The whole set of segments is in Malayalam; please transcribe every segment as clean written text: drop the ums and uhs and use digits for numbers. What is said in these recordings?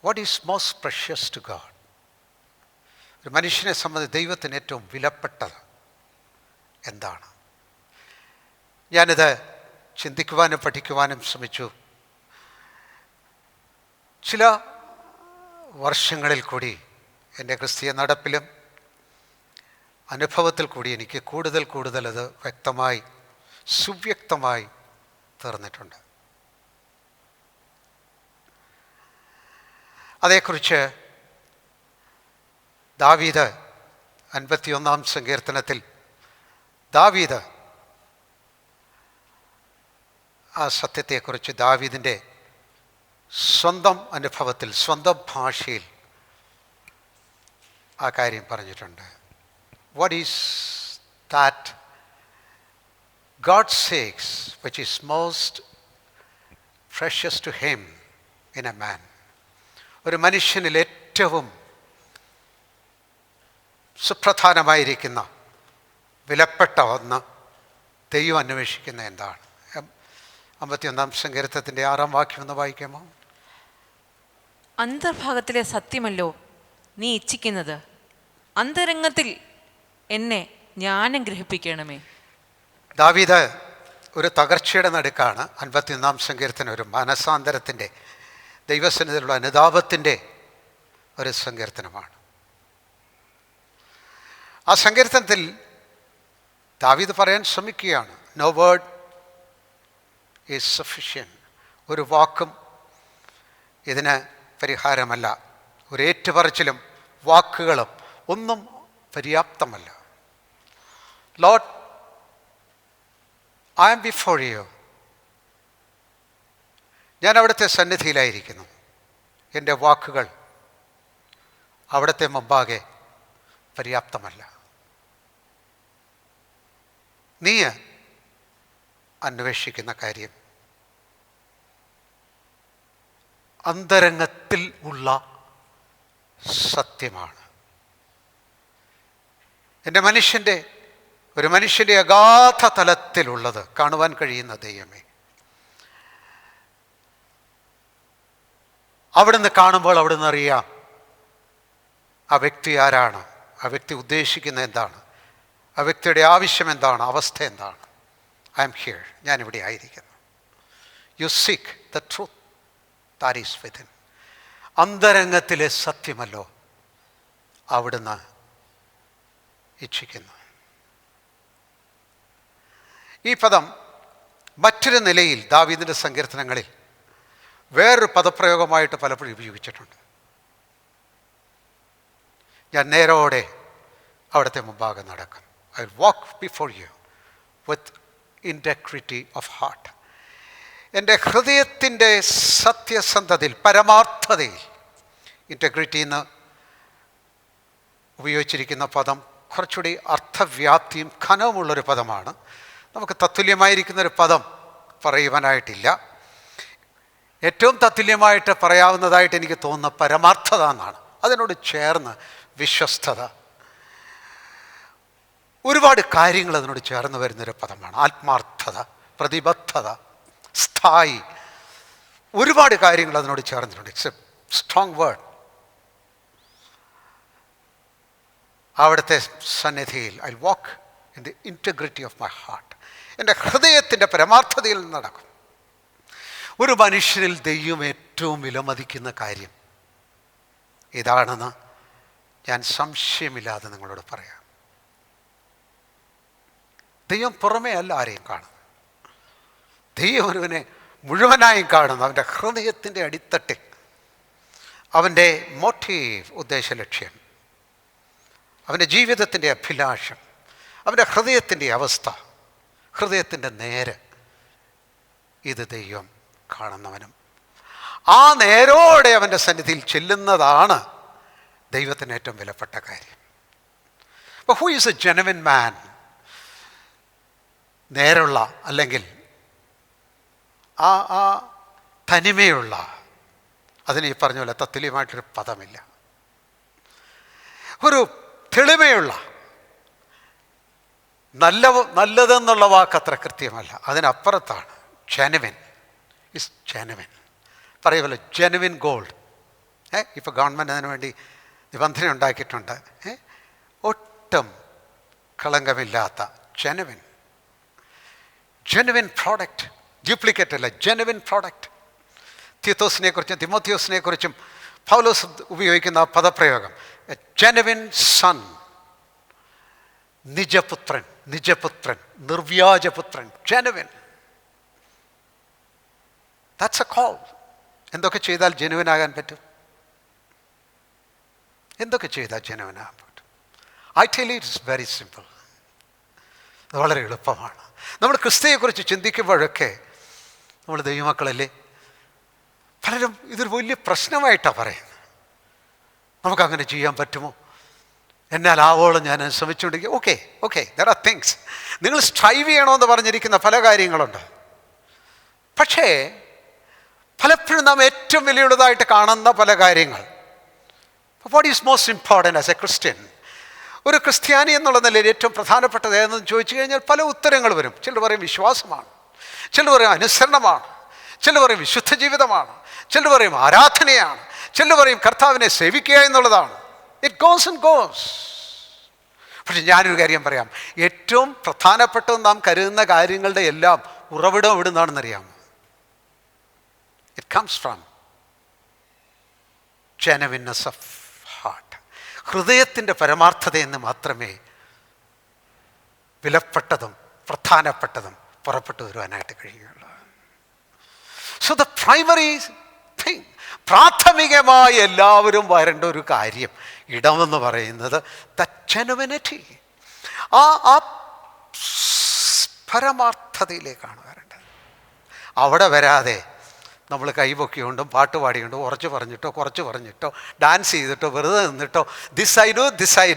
What is most precious to God? ഒരു മനുഷ്യനെ സംബന്ധിച്ച് ദൈവത്തിന് ഏറ്റവും വിലപ്പെട്ടത് എന്താണ്? ഞാനിത് ചിന്തിക്കുവാനും പഠിക്കുവാനും ശ്രമിച്ചു. ചില വർഷങ്ങളിൽ കൂടി എൻ്റെ ക്രിസ്തീയ നടപ്പിലും അനുഭവത്തിൽ കൂടി എനിക്ക് കൂടുതൽ അത് വ്യക്തമായി സുവ്യക്തമായി തീർന്നിട്ടുണ്ട്. അതേക്കുറിച്ച് ദാവീദ് 51-ാം സങ്കീർത്തനത്തിൽ ദാവീദ് ആ സത്യത്തെക്കുറിച്ച് ദാവീദിൻ്റെ സ്വന്തം അനുഭവത്തിൽ സ്വന്തം ഭാഷയിൽ ആ കാര്യം പറഞ്ഞിട്ടുണ്ട്. What is that God seeks which is most precious to him in a man? ഒരു മനുഷ്യനിൽ ഏറ്റവും സുപ്രധാനമായിരിക്കുന്ന വിലപ്പെട്ട ഒന്ന് ദൈവം അന്വേഷിക്കുന്ന എന്താണ്? 51-ാം സങ്കീർത്തനത്തിൻ്റെ 6-ാം വാക്യം ഒന്ന് വായിക്കാമോ? അന്തർഭാഗത്തിലെ സത്യമല്ലോ നീ ഇച്ഛിക്കുന്നത്, അന്തരംഗത്തിൽ എന്നെ ജ്ഞാനം ഗ്രഹിപ്പിക്കണമേ. ദാവീദ് ഒരു തകർച്ചയുടെ നടുക്കാണ്. 51-ാം സങ്കീർത്തനം ഒരു മനസാന്തരത്തിൻ്റെ ദൈവസന്നിധിയിലുള്ള അനുതാപത്തിൻ്റെ ഒരു സങ്കീർത്തനമാണ്. ആ സങ്കീർത്തനത്തിൽ ദാവീദ് പറയാൻ ശ്രമിക്കുകയാണ്, നോ വേർഡ് ഈസ് സഫിഷ്യൻറ്റ്. ഒരു വാക്കും ഇതിന് പരിഹാരമല്ല. ഒരു ഏറ്റുപറച്ചിലും വാക്കുകളും ഒന്നും പര്യാപ്തമല്ല. Lord, I am before you. ഞാൻ അവിടുത്തെ സന്നിധിയിലായിരിക്കുന്നു. എൻ്റെ വാക്കുകൾ അവിടുത്തെ മുമ്പാകെ പര്യാപ്തമല്ല. നീ അന്വേഷിക്കുന്ന കാര്യം അന്തരംഗത്തിൽ ഉള്ള സത്യമാണ്. ഒരു മനുഷ്യൻ്റെ അഗാധ തലത്തിലുള്ളത് കാണുവാൻ കഴിയുന്ന ദൈവമേ, അവിടുന്ന് കാണുമ്പോൾ അവിടുന്ന് അറിയാം ആ വ്യക്തി ആരാണ്, ആ വ്യക്തി ഉദ്ദേശിക്കുന്ന എന്താണ്, ആ വ്യക്തിയുടെ ആവശ്യം എന്താണ്, അവസ്ഥ എന്താണ്. ഐ എം ഹിയർ, ഞാനിവിടെ ആയിരിക്കുന്നു. You seek the truth that is within. അന്തരംഗത്തിലെ സത്യമല്ലോ അവിടുന്ന് ഇച്ഛിക്കുന്നു. ഈ പദം മറ്റൊരു നിലയിൽ ദാവീദിൻ്റെ സങ്കീർത്തനങ്ങളിൽ വേറൊരു പദപ്രയോഗമായിട്ട് പലപ്പോഴും ഉപയോഗിച്ചിട്ടുണ്ട്. ഞാൻ നേരോടെ അവിടുത്തെ മുമ്പാകെ നടക്കും. I will walk before you with integrity of heart. എൻ്റെ ഹൃദയത്തിൻ്റെ സത്യസന്ധതയിൽ, പരമാർത്ഥതയിൽ. ഇൻറ്റഗ്രിറ്റി എന്ന് ഉപയോഗിച്ചിരിക്കുന്ന പദം കുറച്ചുകൂടി അർത്ഥവ്യാപ്തിയും ഘനവുമുള്ളൊരു പദമാണ്. നമുക്ക് തത്തുല്യമായിരിക്കുന്നൊരു പദം പറയുവാനായിട്ടില്ല. ഏറ്റവും തത്തുല്യമായിട്ട് പറയാവുന്നതായിട്ട് എനിക്ക് തോന്നുന്ന പരമാർത്ഥത എന്നാണ്. അതിനോട് ചേർന്ന് വിശ്വസ്തത, ഒരുപാട് കാര്യങ്ങൾ അതിനോട് ചേർന്ന് വരുന്നൊരു പദമാണ്. ആത്മാർത്ഥത, പ്രതിബദ്ധത, സ്ഥായി, ഒരുപാട് കാര്യങ്ങൾ അതിനോട് ചേർന്നിട്ടുണ്ട്. It's A strong word. അവിടുത്തെ സന്നിധിയിൽ I walk in the integrity of my heart. എൻ്റെ ഹൃദയത്തിൻ്റെ പരമാർത്ഥതയിൽ നടക്കും. ഒരു മനുഷ്യനിൽ ദൈവം ഏറ്റവും വിലമതിക്കുന്ന കാര്യം ഇതാണെന്ന് ഞാൻ സംശയമില്ലാതെ നിങ്ങളോട് പറയാം. ദൈവം പുറമേ അല്ല ആരെയും കാണുന്നത്. ദൈവം ഒരുവനെ മുഴുവനായും കാണുന്നു. അവൻ്റെ ഹൃദയത്തിൻ്റെ അടിത്തട്ടിൽ അവൻ്റെ മോട്ടീവ്, ഉദ്ദേശലക്ഷ്യം, അവൻ്റെ ജീവിതത്തിൻ്റെ അഭിലാഷം, അവൻ്റെ ഹൃദയത്തിൻ്റെ അവസ്ഥ, ഹൃദയത്തിൻ്റെ നേര്, ഇത് ദൈവം കാണുന്നവനും ആ നേരോടെ അവൻ്റെ സന്നിധിയിൽ ചെല്ലുന്നതാണ് ദൈവത്തിന് ഏറ്റവും വിലപ്പെട്ട കാര്യം. അപ്പോൾ ഹൂ ഈസ് എ ജെനുവിൻ മാൻ? നേരുള്ള, അല്ലെങ്കിൽ ആ തനിമയുള്ള, അതിന് ഈ പറഞ്ഞ പോലെ തത്തുല്യമായിട്ടൊരു പദമില്ല. ഒരു തെളിമയുള്ള, നല്ലതെന്നുള്ള വാക്ക് അത്ര കൃത്യമല്ല, അതിനപ്പുറത്താണ്. Genuine is genuine. പറയുമല്ലോ ജെനുവിൻ ഗോൾഡ് ഇപ്പോൾ ഗവൺമെൻറ് അതിനു വേണ്ടി നിബന്ധന ഉണ്ടാക്കിയിട്ടുണ്ട്. ഒട്ടും കളങ്കമില്ലാത്ത ജെനുവിൻ പ്രോഡക്റ്റ്, ഡ്യൂപ്ലിക്കേറ്റ് അല്ല, ജെനുവിൻ പ്രോഡക്റ്റ്. തീത്തോസിനെക്കുറിച്ചും തിമോത്തിയോസിനെക്കുറിച്ചും പൗലോസ് ഉപയോഗിക്കുന്ന പദപ്രയോഗം എ ജെനുവിൻ സൺ, നിജപുത്രൻ, നിർവ്യാജപുത്രൻ, ജെനുവിൻ. That's a call. എന്തൊക്കെ ചെയ്താൽ ജെനുവിനാകാൻ പറ്റും? എന്തൊക്കെ ചെയ്താൽ ജെനുവിനാകാൻ പറ്റും? I tell you it's very simple. അത് വളരെ എളുപ്പമാണ്. നമ്മൾ ക്രിസ്തുയെക്കുറിച്ച് ചിന്തിക്കുമ്പോഴൊക്കെ നമ്മൾ ദൈവമക്കളല്ലേ, പലരും ഇതൊരു വലിയ പ്രശ്നമായിട്ടാണ് പറയുന്നത്. നമുക്കങ്ങനെ ചെയ്യാൻ പറ്റുമോ? എന്നാൽ ആവോളം ഞാൻ ശ്രമിച്ചുകൊണ്ടിരിക്കുക. Okay there are things. നിങ്ങൾ സ്ട്രൈവ് ചെയ്യണമെന്ന് പറഞ്ഞിരിക്കുന്ന പല കാര്യങ്ങളുണ്ട്. പക്ഷേ പലപ്പോഴും നാം ഏറ്റവും വിലയുള്ളതായിട്ട് കാണുന്ന പല കാര്യങ്ങൾ, what is most important as A Christian? ഒരു ക്രിസ്ത്യാനി എന്നുള്ള നിലയിൽ ഏറ്റവും പ്രധാനപ്പെട്ടത് ഏതെന്ന് ചോദിച്ചു കഴിഞ്ഞാൽ പല ഉത്തരങ്ങൾ വരും. ചിലർ പറയും വിശ്വാസമാണ്, ചിലർ പറയും അനുസരണമാണ്, ചിലർ പറയും വിശുദ്ധ ജീവിതമാണ്, ചിലർ പറയും ആരാധനയാണ്, ചിലർ പറയും കർത്താവിനെ സേവിക്കുക എന്നുള്ളതാണ്. It goes and goes. പക്ഷെ ഞാനൊരു കാര്യം പറയാം, ഏറ്റവും പ്രധാനപ്പെട്ടത് നാം കരുതുന്ന കാര്യങ്ങളുടെ എല്ലാം ഉറവിടം എവിടുന്നാണെന്നറിയാമോ? It comes from genuineness of heart. ഹൃദയത്തിൻ്റെ പരമാർത്ഥതയെന്ന് മാത്രമേ വിലപ്പെട്ടതും പ്രധാനപ്പെട്ടതും പുറപ്പെട്ടു വരുവാനായിട്ട് കഴിയുകയുള്ളൂ. സോ ദ പ്രൈമറി തിങ്, പ്രാഥമികമായി എല്ലാവരും വരേണ്ട ഒരു കാര്യം, ഇടമെന്ന് പറയുന്നത് ദ ജെനുവിനിറ്റി, ആ പരമാർത്ഥതയിലേക്കാണ് വരേണ്ടത്. അവിടെ വരാതെ നമ്മൾ കൈപൊക്കിക്കൊണ്ടും പാട്ട് പാടിക്കൊണ്ടും കുറച്ച് പറഞ്ഞിട്ടോ ഡാൻസ് ചെയ്തിട്ടോ വെറുതെ നിന്നിട്ടോ ദിസ് ഐ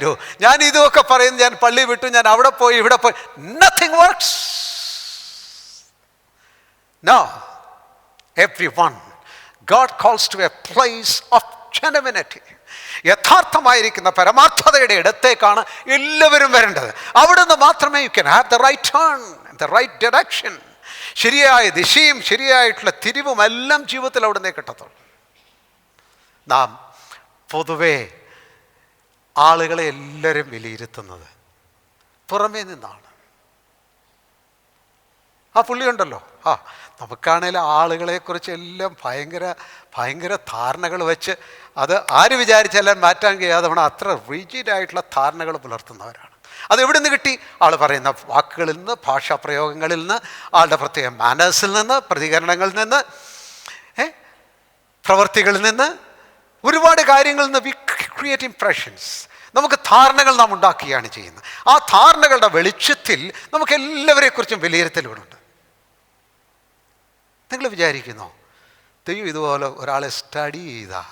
ഡു ഞാൻ ഇതുമൊക്കെ പറയുന്നു, ഞാൻ പള്ളി വിട്ടു, ഞാൻ അവിടെ പോയി ഇവിടെ പോയി, nothing works. No, everyone God calls to a place of genuinity. യഥാർത്ഥമായിരിക്കുന്ന പരമാർത്ഥതയുടെ ഇടത്തേക്കാണ് എല്ലാവരും വരേണ്ടത്. അവിടുന്ന് മാത്രമേ you can have the right turn, the right direction. ശരിയായ ദിശയും ശരിയായിട്ടുള്ള തിരിവും എല്ലാം ജീവിതത്തിൽ അവിടുന്ന് കിട്ടത്തുള്ളൂ. നാം പൊതുവേ ആളുകളെ എല്ലാവരും വിലയിരുത്തുന്നത് പുറമേ നിന്നാണ്. ആ പുള്ളിയുണ്ടല്ലോ, നമുക്കാണേലും ആളുകളെക്കുറിച്ച് എല്ലാം ഭയങ്കര ധാരണകൾ വെച്ച് അത് ആര് വിചാരിച്ചാലും മാറ്റാൻ കഴിയാതെ നമ്മൾ അത്ര റിജിഡായിട്ടുള്ള ധാരണകൾ പുലർത്തുന്നവരാണ്. അത് എവിടെ നിന്ന് കിട്ടി? ആൾ പറയുന്ന വാക്കുകളിൽ നിന്ന്, ഭാഷാപ്രയോഗങ്ങളിൽ നിന്ന്, ആളുടെ പ്രത്യേക മാനേഴ്സിൽ നിന്ന്, പ്രതികരണങ്ങളിൽ നിന്ന്, പ്രവൃത്തികളിൽ നിന്ന്, ഒരുപാട് കാര്യങ്ങളിൽ നിന്ന് വി ക്രിയേറ്റ് ഇംപ്രഷൻസ്. നമുക്ക് ധാരണകൾ നാം ഉണ്ടാക്കുകയാണ് ചെയ്യുന്നത്. ആ ധാരണകളുടെ വെളിച്ചത്തിൽ നമുക്ക് എല്ലാവരെക്കുറിച്ചും വിലയിരുത്തലുകളുണ്ട്. നിങ്ങൾ വിചാരിക്കുന്നോ ദൈവം ഇതുപോലെ ഒരാളെ സ്റ്റഡി ചെയ്താ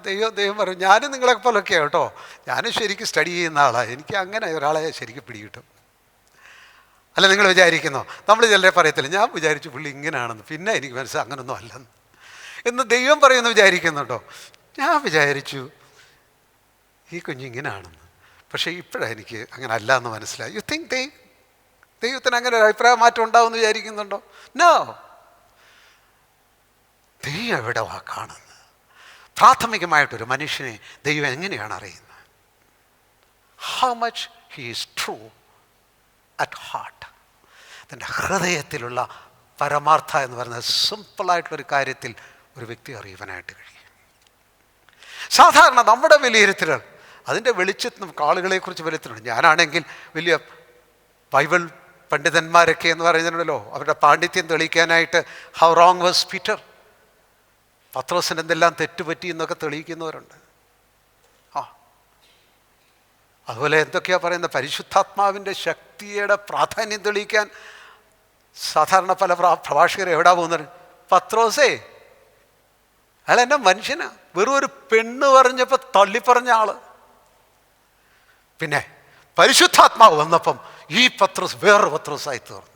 ദൈവം പറയും ഞാനും നിങ്ങളെ പോലൊക്കെയാണ് കേട്ടോ, ഞാനും ശരിക്കും സ്റ്റഡി ചെയ്യുന്ന ആളാണ്, എനിക്ക് അങ്ങനെ ഒരാളെ ശരിക്കും പിടികിട്ടും. അല്ല, നിങ്ങൾ വിചാരിക്കുന്നോ? നമ്മൾ ചിലരെ പറയത്തില്ല ഞാൻ വിചാരിച്ചു പുള്ളി ഇങ്ങനെയാണെന്ന്, പിന്നെ എനിക്ക് മനസ്സിലായി അങ്ങനൊന്നും അല്ലെന്ന് എന്ന് ദൈവം പറയുമെന്ന് വിചാരിക്കുന്നുണ്ടോ? ഞാൻ വിചാരിച്ചു ഈ കുഞ്ഞിങ്ങനെയാണെന്ന്, പക്ഷേ ഇപ്പോഴാണ് എനിക്ക് അങ്ങനെ അല്ല എന്ന് മനസ്സിലായി. യു തിങ്ക് ദൈവത്തിന് അങ്ങനെ ഒരു അഭിപ്രായ മാറ്റം ഉണ്ടാവുമെന്ന് വിചാരിക്കുന്നുണ്ടോ? നോ. ദൈവം എവിടെ കാണുന്നത്? പ്രാഥമികമായിട്ടൊരു മനുഷ്യനെ ദൈവം എങ്ങനെയാണ് അറിയുന്നത്? How much he is true at heart. തൻ്റെ ഹൃദയത്തിലുള്ള പരമാർത്ഥ എന്ന് പറയുന്നത് സിമ്പിളായിട്ടുള്ളൊരു കാര്യത്തിൽ ഒരു വ്യക്തി അറിയുവാനായിട്ട് കഴിയും. സാധാരണ നമ്മുടെ വിലയിരുത്തലുകൾ അതിൻ്റെ വെളിച്ചത്തിൽ നമുക്ക് ആളുകളെക്കുറിച്ച് വിലയിരുത്തലുണ്ട്. ഞാനാണെങ്കിൽ വലിയ ബൈബിൾ പണ്ഡിതന്മാരൊക്കെ എന്ന് പറയുന്നുണ്ടല്ലോ, അവരുടെ പാണ്ഡിത്യം തെളിയിക്കാനായിട്ട് ഹൗ റോങ് വാസ് പീറ്റർ, പത്രോസിന് എന്തെല്ലാം തെറ്റുപറ്റി എന്നൊക്കെ തെളിയിക്കുന്നവരുണ്ട്. അതുപോലെ എന്തൊക്കെയാ പറയുന്നത്, പരിശുദ്ധാത്മാവിൻ്റെ ശക്തിയുടെ പ്രാധാന്യം തെളിയിക്കാൻ സാധാരണ പല പ്രഭാഷകർ എവിടാ പോകുന്നത്? പത്രോസേ, അയാൾ എൻ്റെ മനുഷ്യനാ, വെറും ഒരു പെണ്ണ് പറഞ്ഞപ്പോൾ തള്ളിപ്പറഞ്ഞ ആള്. പിന്നെ പരിശുദ്ധാത്മാവ് വന്നപ്പം ഈ പത്രോസ് വേറൊരു പത്രോസായി തീർന്നു.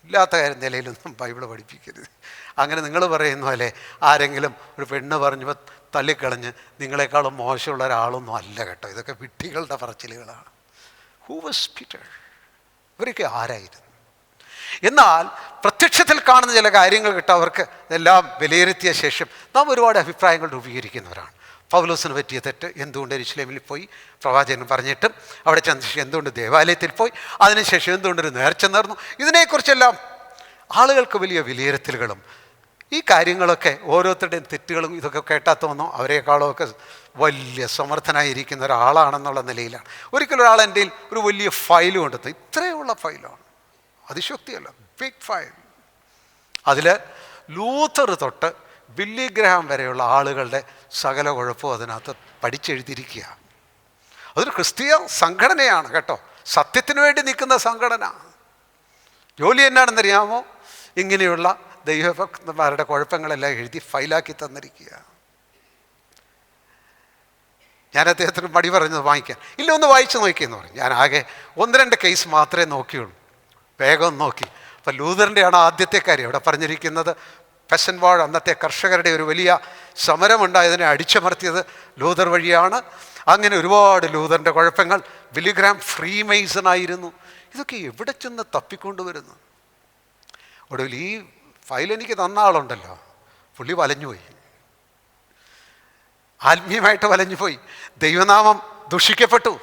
ഇല്ലാത്ത കാര്യം നിലയിലൊന്നും ബൈബിള് പഠിപ്പിക്കരുത്. അങ്ങനെ നിങ്ങൾ പറയുന്ന പോലെ ആരെങ്കിലും ഒരു പെണ്ണ് പറഞ്ഞപ്പോൾ തള്ളിക്കളഞ്ഞ് നിങ്ങളെക്കാളും മോശമുള്ള ഒരാളൊന്നും അല്ല കേട്ടോ. ഇതൊക്കെ വിഡ്ഢികളുടെ പറച്ചിലുകളാണ്. Who was Peter? ഇവരൊക്കെ ആരായിരുന്നു? എന്നാൽ പ്രത്യക്ഷത്തിൽ കാണുന്ന ചില കാര്യങ്ങൾ കിട്ടും. അവർക്ക് ഇതെല്ലാം വിലയിരുത്തിയ ശേഷം നാം ഒരുപാട് അഭിപ്രായങ്ങൾ രൂപീകരിക്കുന്നവരാണ്. പൗലോസിന് പറ്റിയ തെറ്റ്, എന്തുകൊണ്ട് യെരൂശലേമിൽ പോയി പ്രവാചകൻ പറഞ്ഞിട്ടും അവിടെ ചെന്ന ശേഷം എന്തുകൊണ്ട് ദേവാലയത്തിൽ പോയി, അതിനുശേഷം എന്തുകൊണ്ടൊരു നേർച്ച നേർന്നു, ഇതിനെക്കുറിച്ചെല്ലാം ആളുകൾക്ക് വലിയ വിലയിരുത്തലുകളും ഈ കാര്യങ്ങളൊക്കെ ഓരോരുത്തരുടെയും തെറ്റുകളും ഇതൊക്കെ കേട്ടാൽ തോന്നും അവരെക്കാളും ഒക്കെ വലിയ സമർത്ഥനായിരിക്കുന്ന ഒരാളാണെന്നുള്ള നിലയിലാണ്. ഒരിക്കലും ഒരാൾ എൻ്റെ ഒരു വലിയ ഫയൽ കൊണ്ടെത്തും. ഇത്രയുള്ള ഫയലാണ്, അതിശക്തിയല്ല, ബിഗ് ഫയൽ. അതിൽ ലൂഥർ തൊട്ട് ബില്ലി ഗ്രഹാം വരെയുള്ള ആളുകളുടെ സകല കുഴപ്പവും അതിനകത്ത് പഠിച്ചെഴുതിയിരിക്കുക. അതൊരു ക്രിസ്തീയ സംഘടനയാണ് കേട്ടോ, സത്യത്തിന് വേണ്ടി നിൽക്കുന്ന സംഘടന. ജോലി എന്നാണെന്നറിയാമോ? ഇങ്ങനെയുള്ള ദൈവഭക്തന്മാരുടെ കുഴപ്പങ്ങളെല്ലാം എഴുതി ഫയലാക്കി തന്നിരിക്കുക. ഞാൻ അദ്ദേഹത്തിന് മടി പറഞ്ഞത് വാങ്ങിക്കാൻ, ഇല്ല ഒന്ന് വായിച്ച് നോക്കിയെന്ന് പറഞ്ഞു. ഞാൻ ആകെ 1-2 കേസ് മാത്രമേ നോക്കിയുള്ളൂ, വേഗം നോക്കി. അപ്പം ലൂഥറിൻ്റെയാണ് ആദ്യത്തെ കാര്യം അവിടെ പറഞ്ഞിരിക്കുന്നത്. പെസൻവാൾ, അന്നത്തെ കർഷകരുടെ ഒരു വലിയ സമരമുണ്ടായതിനെ അടിച്ചമർത്തിയത് ലൂഥർ വഴിയാണ്. അങ്ങനെ ഒരുപാട് ലൂഥറിൻ്റെ കുഴപ്പങ്ങൾ. ബില്ലി ഗ്രഹാം ഫ്രീമേസണായിരുന്നു. ഇതൊക്കെ എവിടെ ചെന്ന് തപ്പിക്കൊണ്ടുവരുന്നു? ഒടുവിൽ ഈ ഫയൽ എനിക്ക് തന്ന ആളുണ്ടല്ലോ, പുള്ളി വലഞ്ഞുപോയി, ആത്മീയമായിട്ട് വലഞ്ഞുപോയി. ദൈവനാമം ദുഷിക്കപ്പെട്ടു.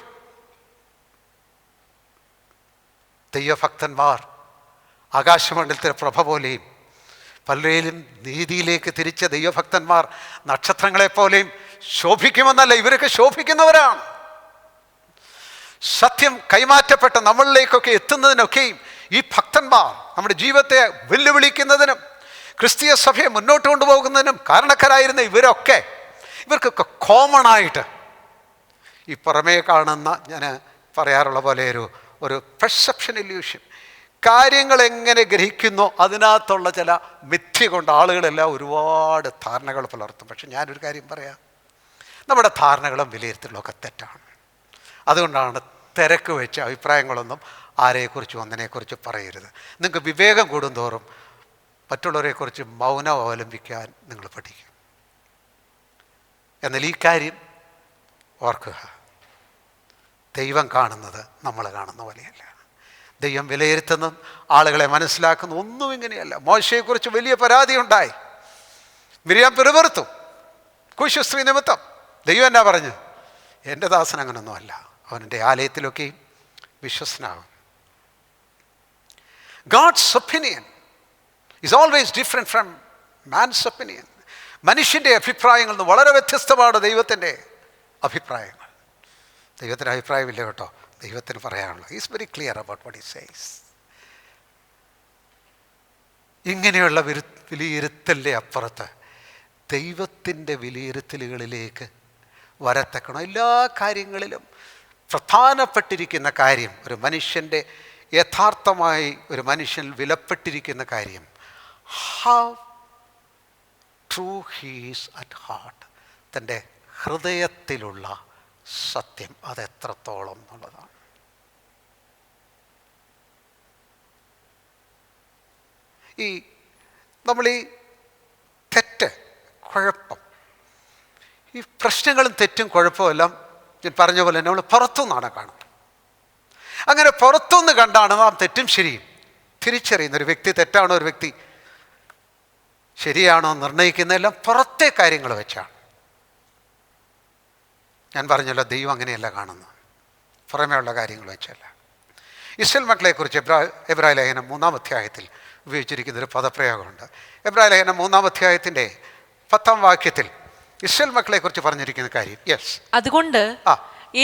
ദൈവഭക്തന്മാർ ആകാശമണ്ഡലത്തിലെ പ്രഭ പോലെയും പലരെയും നീതിയിലേക്ക് തിരിച്ച ദൈവഭക്തന്മാർ നക്ഷത്രങ്ങളെപ്പോലെയും ശോഭിക്കുമെന്നല്ല, ഇവരൊക്കെ ശോഭിക്കുന്നവരാണ്. സത്യം കൈമാറ്റപ്പെട്ട നമ്മളിലേക്കൊക്കെ എത്തുന്നതിനൊക്കെയും ഈ ഭക്തന്മാർ നമ്മുടെ ജീവിതത്തെ വെല്ലുവിളിക്കുന്നതിനും ക്രിസ്തീയ സഭയെ മുന്നോട്ട് കൊണ്ടുപോകുന്നതിനും കാരണക്കാരായിരുന്ന ഇവർക്കൊക്കെ കോമൺ ആയിട്ട് ഈ പുറമേ കാണുന്ന, ഞാൻ പറയാറുള്ള പോലെ ഒരു പെർസെപ്ഷൻ ഇല്യൂഷൻ, കാര്യങ്ങൾ എങ്ങനെ ഗ്രഹിക്കുന്നോ അതിനകത്തുള്ള ചില മിഥ്യ കൊണ്ട് ആളുകളെല്ലാം ഒരുപാട് ധാരണകൾ പുലർത്തും. പക്ഷെ ഞാനൊരു കാര്യം പറയാം, നമ്മുടെ ധാരണകളും വിലയിരുത്തലും ഒക്കെ തെറ്റാണ്. അതുകൊണ്ടാണ് തിരക്ക് വെച്ച അഭിപ്രായങ്ങളൊന്നും ആരെക്കുറിച്ചും ഒന്നിനെക്കുറിച്ച് പറയരുത്. നിങ്ങൾക്ക് വിവേകം കൂടുന്തോറും മറ്റുള്ളവരെക്കുറിച്ച് മൗനം അവലംബിക്കാൻ നിങ്ങൾ പഠിക്കും. എന്നാൽ ഈ കാര്യം ഓർക്കുക, ദൈവം കാണുന്നത് നമ്മൾ കാണുന്ന പോലെയല്ല. ദൈവം വിലയിരുത്തുന്നതും ആളുകളെ മനസ്സിലാക്കുന്ന ഒന്നും ഇങ്ങനെയല്ല. മോശയെക്കുറിച്ച് വലിയ പരാതി ഉണ്ടായി, മിര്യാം പിറുപിറുത്തു കൂശുസ്ത്രീ നിമിത്തം. ദൈവം എന്നാ പറഞ്ഞു? എൻ്റെ ദാസൻ അങ്ങനൊന്നും അല്ല, അവൻ്റെ ആലയത്തിലൊക്കെയും വിശ്വസ്തനാകും. God's opinion is always different from man's opinion. മനുഷ്യൻ്റെ അഭിപ്രായങ്ങളിൽ നിന്ന് വളരെ വ്യത്യസ്തമാണ് ദൈവത്തിൻ്റെ അഭിപ്രായങ്ങൾ. ദൈവത്തിൻ്റെ അഭിപ്രായമില്ല കേട്ടോ, ദൈവത്തിന് പറയാനുള്ളത്. Is very clear about what he says. ഇങ്ങനെയുള്ള വിലയിരുത്തലിൻ്റെ അപ്പുറത്ത് ദൈവത്തിൻ്റെ വിലയിരുത്തലുകളിലേക്ക് വരത്തക്കണം. എല്ലാ കാര്യങ്ങളിലും പ്രധാനപ്പെട്ടിരിക്കുന്ന കാര്യം, ഒരു മനുഷ്യൻ്റെ യഥാർത്ഥമായി ഒരു മനുഷ്യൻ വിലപ്പെട്ടിരിക്കുന്ന കാര്യം, how true he's at heart, തൻ്റെ ഹൃദയത്തിലുള്ള സത്യം അതെത്രത്തോളം എന്നുള്ളതാണ്. നമ്മൾ ഈ തെറ്റ്, കുഴപ്പം, ഈ പ്രശ്നങ്ങളും തെറ്റും കുഴപ്പമെല്ലാം ഞാൻ പറഞ്ഞ പോലെ നമ്മൾ പുറത്തുനിന്നാണ് കാണുന്നത്. അങ്ങനെ പുറത്തുനിന്ന് കണ്ടാണ് നാം തെറ്റും ശരിയും തിരിച്ചറിയുന്ന. ഒരു വ്യക്തി തെറ്റാണോ ഒരു വ്യക്തി ശരിയാണോ നിർണ്ണയിക്കുന്നതെല്ലാം പുറത്തെ കാര്യങ്ങൾ വെച്ചാണ്. ഞാൻ പറഞ്ഞല്ലോ, ദൈവം അങ്ങനെയല്ല കാണുന്നത്, പുറമേ ഉള്ള കാര്യങ്ങൾ വെച്ചല്ല. ഇസ്രായേൽ മക്കളെക്കുറിച്ച് എബ്രായ ലേഖനം 3-ാം അധ്യായത്തിൽ ഉപയോഗിച്ചിരിക്കുന്നൊരു പദപ്രയോഗമുണ്ട്. എബ്രായ ലേഖനം 3-ാം അധ്യായത്തിൻ്റെ 10-ാം വാക്യത്തിൽ ഇസ്രായേൽ മക്കളെക്കുറിച്ച് പറഞ്ഞിരിക്കുന്ന കാര്യം, യെസ്, അതുകൊണ്ട്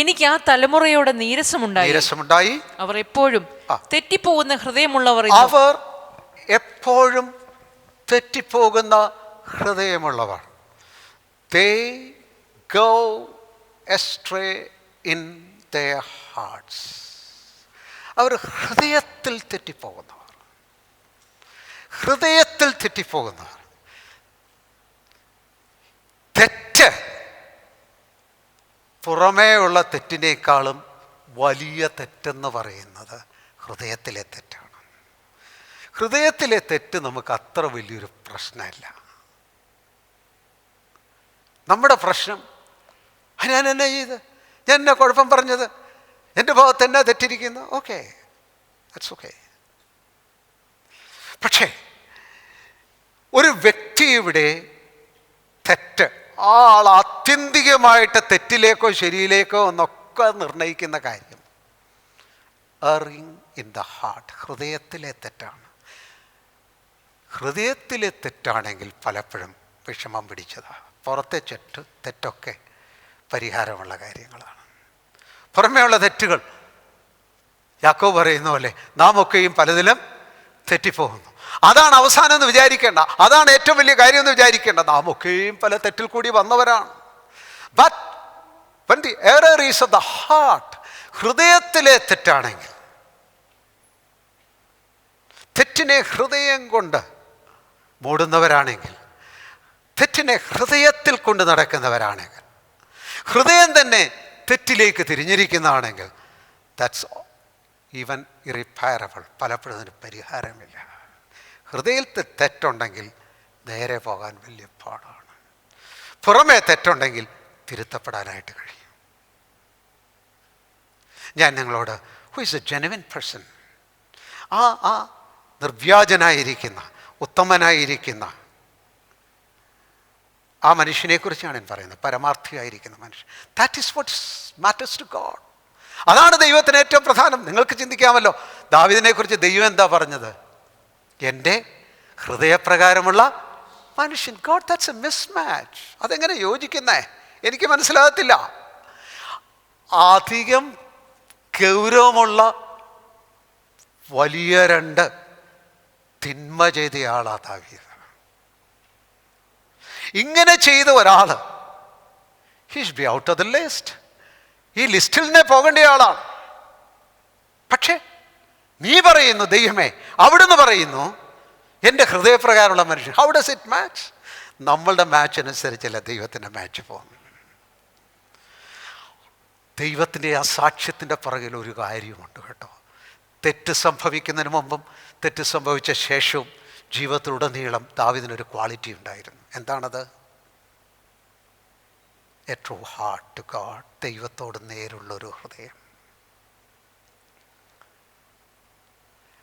എനിക്ക് ആ തലമുറയോട് നീരസമുണ്ടായി. അവർ എപ്പോഴും തെറ്റിപ്പോകുന്ന ഹൃദയമുള്ളവർ. അവർ എപ്പോഴും തെറ്റിപ്പോകുന്ന ഹൃദയമുള്ളവർ. They go astray in their hearts. അവർ ഹൃദയത്തിൽ തെറ്റിപ്പോകുന്നവർ. തെറ്റ് പുറമേ ഉള്ള തെറ്റിനേക്കാളും വലിയ തെറ്റെന്ന് പറയുന്നത് ഹൃദയത്തിലെ തെറ്റാണ്. ഹൃദയത്തിലെ തെറ്റ് നമുക്ക് അത്ര വലിയൊരു പ്രശ്നമല്ല. നമ്മുടെ പ്രശ്നം, ഞാൻ എന്നാ ചെയ്ത്, ഞാൻ എന്നാ കുഴപ്പം പറഞ്ഞത്, എൻ്റെ ഭാഗത്ത് എന്നാ തെറ്റിരിക്കുന്നു, ഓക്കെ, ദാറ്റ്സ് ഓക്കെ. പക്ഷേ ഒരു വ്യക്തിയുടെ തെറ്റ് ആ ആൾ ആത്യന്തികമായിട്ട് തെറ്റിലേക്കോ ശരിയിലേക്കോ എന്നൊക്കെ നിർണയിക്കുന്ന കാര്യം എറിങ് ഇൻ ദ ഹാർട്ട്, ഹൃദയത്തിലെ തെറ്റാണ്. ഹൃദയത്തിലെ തെറ്റാണെങ്കിൽ പലപ്പോഴും വിഷമം പിടിച്ചതാണ്. പുറത്തെ തെറ്റൊക്കെ പരിഹാരമുള്ള കാര്യങ്ങളാണ്. പുറമേയുള്ള തെറ്റുകൾ യാക്കോബ് പറയുന്ന പോലെ നാം ഒക്കെയും പലതിലും തെറ്റിപ്പോകുന്നു. അതാണ് അവസാനം എന്ന് വിചാരിക്കേണ്ട, അതാണ് ഏറ്റവും വലിയ കാര്യം എന്ന് വിചാരിക്കേണ്ട. നാം ഒക്കെയും പല തെറ്റിൽ കൂടി വന്നവരാണ്. But when the error is of the heart, ഹൃദയത്തിലെ തെറ്റാണെങ്കിൽ, തെറ്റിനെ ഹൃദയം കൊണ്ട് മൂടുന്നവരാണെങ്കിൽ, തെറ്റിനെ ഹൃദയത്തിൽ കൊണ്ട് നടക്കുന്നവരാണെങ്കിൽ, ഹൃദയം തന്നെ തെറ്റിലേക്ക് തിരിഞ്ഞിരിക്കുന്നതാണെങ്കിൽ, ദാറ്റ്സ് ഈവൻ ഇറിപ്പയറബിൾ. പലപ്പോഴും അതിന് പരിഹാരമില്ല. ഹൃദയത്തിൽ തെറ്റുണ്ടെങ്കിൽ നേരെ പോകാൻ വലിയ പാടാണ്. പുറമേ തെറ്റുണ്ടെങ്കിൽ തിരുത്തപ്പെടാനായിട്ട് കഴിയും. ഞാൻ നിങ്ങളോട്, who is a genuine person, ആ നിർവ്യാജനായിരിക്കുന്ന ഉത്തമനായിരിക്കുന്ന ആ മനുഷ്യനെക്കുറിച്ചാണ് ഞാൻ പറയുന്നത്. പരമാർത്ഥിയായിരിക്കുന്ന മനുഷ്യൻ. That is what matters to God. അതാണ് ദൈവത്തിന് ഏറ്റവും പ്രധാനം. നിങ്ങൾക്ക് ചിന്തിക്കാമല്ലോ, ദാവീദിനെക്കുറിച്ച് ദൈവം എന്താ പറഞ്ഞത്? എൻ്റെ ഹൃദയപ്രകാരമുള്ള മനുഷ്യൻ. God, that's A mismatch. അതെങ്ങനെ യോജിക്കുന്നേ? എനിക്ക് മനസ്സിലാകത്തില്ല. അധികം ഗൗരവമുള്ള വലിയ രണ്ട് തിന്മ ചെയ്തയാളാ ദാവീദ്. ഇങ്ങനെ ചെയ്ത ഒരാൾ he's be out of the list. ഈ ലിസ്റ്റിൽ തന്നെ പോകേണ്ട ആളാണ്. പക്ഷേ നീ പറയുന്നു, ദൈവമേ, അവിടുന്ന് പറയുന്നു എൻ്റെ ഹൃദയപ്രകാരമുള്ള മനുഷ്യൻ. How does it match? നമ്മളുടെ മാച്ച് അനുസരിച്ചല്ല ദൈവത്തിൻ്റെ മാച്ച് പോകുന്നു. ദൈവത്തിൻ്റെ ആ സാക്ഷ്യത്തിൻ്റെ പുറകിൽ ഒരു കാര്യമുണ്ട് കേട്ടോ. തെറ്റ് സംഭവിക്കുന്നതിന് മുമ്പും തെറ്റ് സംഭവിച്ച ശേഷവും ജീവിതത്തിലുടനീളം ദാവീദിനൊരു ക്വാളിറ്റി ഉണ്ടായിരുന്നു. എന്താണത്? A true heart to God. ദൈവത്തോട് നേരുള്ളൊരു ഹൃദയം.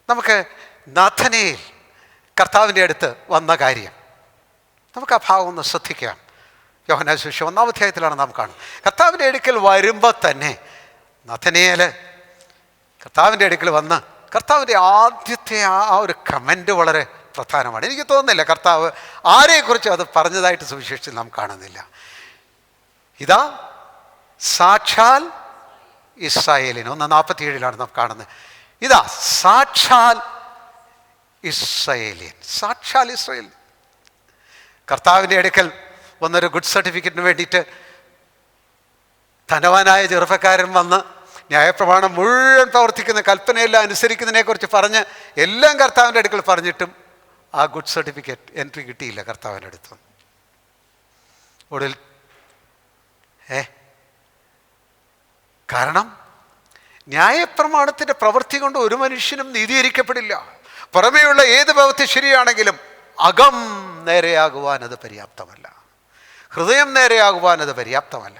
നമുക്ക് നാഥനയേൽ കർത്താവിൻ്റെ അടുത്ത് വന്ന കാര്യം നമുക്ക് ആ ഭാഗം ഒന്ന് ശ്രദ്ധിക്കാം. യോഹന്നാൻ സുവിശേഷം 1-ാം അധ്യായത്തിലാണ് നാം കാണുന്നത്. കർത്താവിൻ്റെ അടുക്കൽ വരുമ്പോൾ തന്നെ നഥനയേൽ കർത്താവിൻ്റെ അടുക്കൽ വന്ന് കർത്താവിൻ്റെ ആദ്യത്തെ ആ ഒരു കമൻറ്റ് വളരെ പ്രധാനമാണ്. എനിക്ക് തോന്നുന്നില്ല കർത്താവ് ആരെക്കുറിച്ചും അത് പറഞ്ഞതായിട്ട് സുവിശേഷത്തിൽ നാം കാണുന്നില്ല. ഇതാ സാക്ഷാൽ ഇസ്രായേലിന് 1:47 നാം കാണുന്നത്. ഇതാ സാക്ഷാൽ ഇസ്രായേലിയൻ. സാക്ഷാൽ ഇസ്രായേൽ. കർത്താവിൻ്റെ അടുക്കൽ വന്നൊരു ഗുഡ് സർട്ടിഫിക്കറ്റിന് വേണ്ടിയിട്ട് ധനവാനായ ചെറുപ്പക്കാരൻ വന്ന് ന്യായപ്രമാണം മുഴുവൻ പ്രവർത്തിക്കുന്ന കൽപ്പനയെല്ലാം അനുസരിക്കുന്നതിനെക്കുറിച്ച് പറഞ്ഞ് എല്ലാം കർത്താവിൻ്റെ അടുക്കൽ പറഞ്ഞിട്ടും ആ ഗുഡ് സർട്ടിഫിക്കറ്റ് എൻട്രി കിട്ടിയില്ല കർത്താവിൻ്റെ അടുത്ത്. ഒടുവിൽ കാരണം ന്യായപ്രമാണത്തിൻ്റെ പ്രവൃത്തി കൊണ്ട് ഒരു മനുഷ്യനും നീതീകരിക്കപ്പെടില്ല. പുറമേയുള്ള ഏത് പ്രവൃത്തി ശരിയാണെങ്കിലും അകം നേരെയാകുവാൻ അത് പര്യാപ്തമല്ല. ഹൃദയം നേരെയാകുവാൻ അത് പര്യാപ്തമല്ല.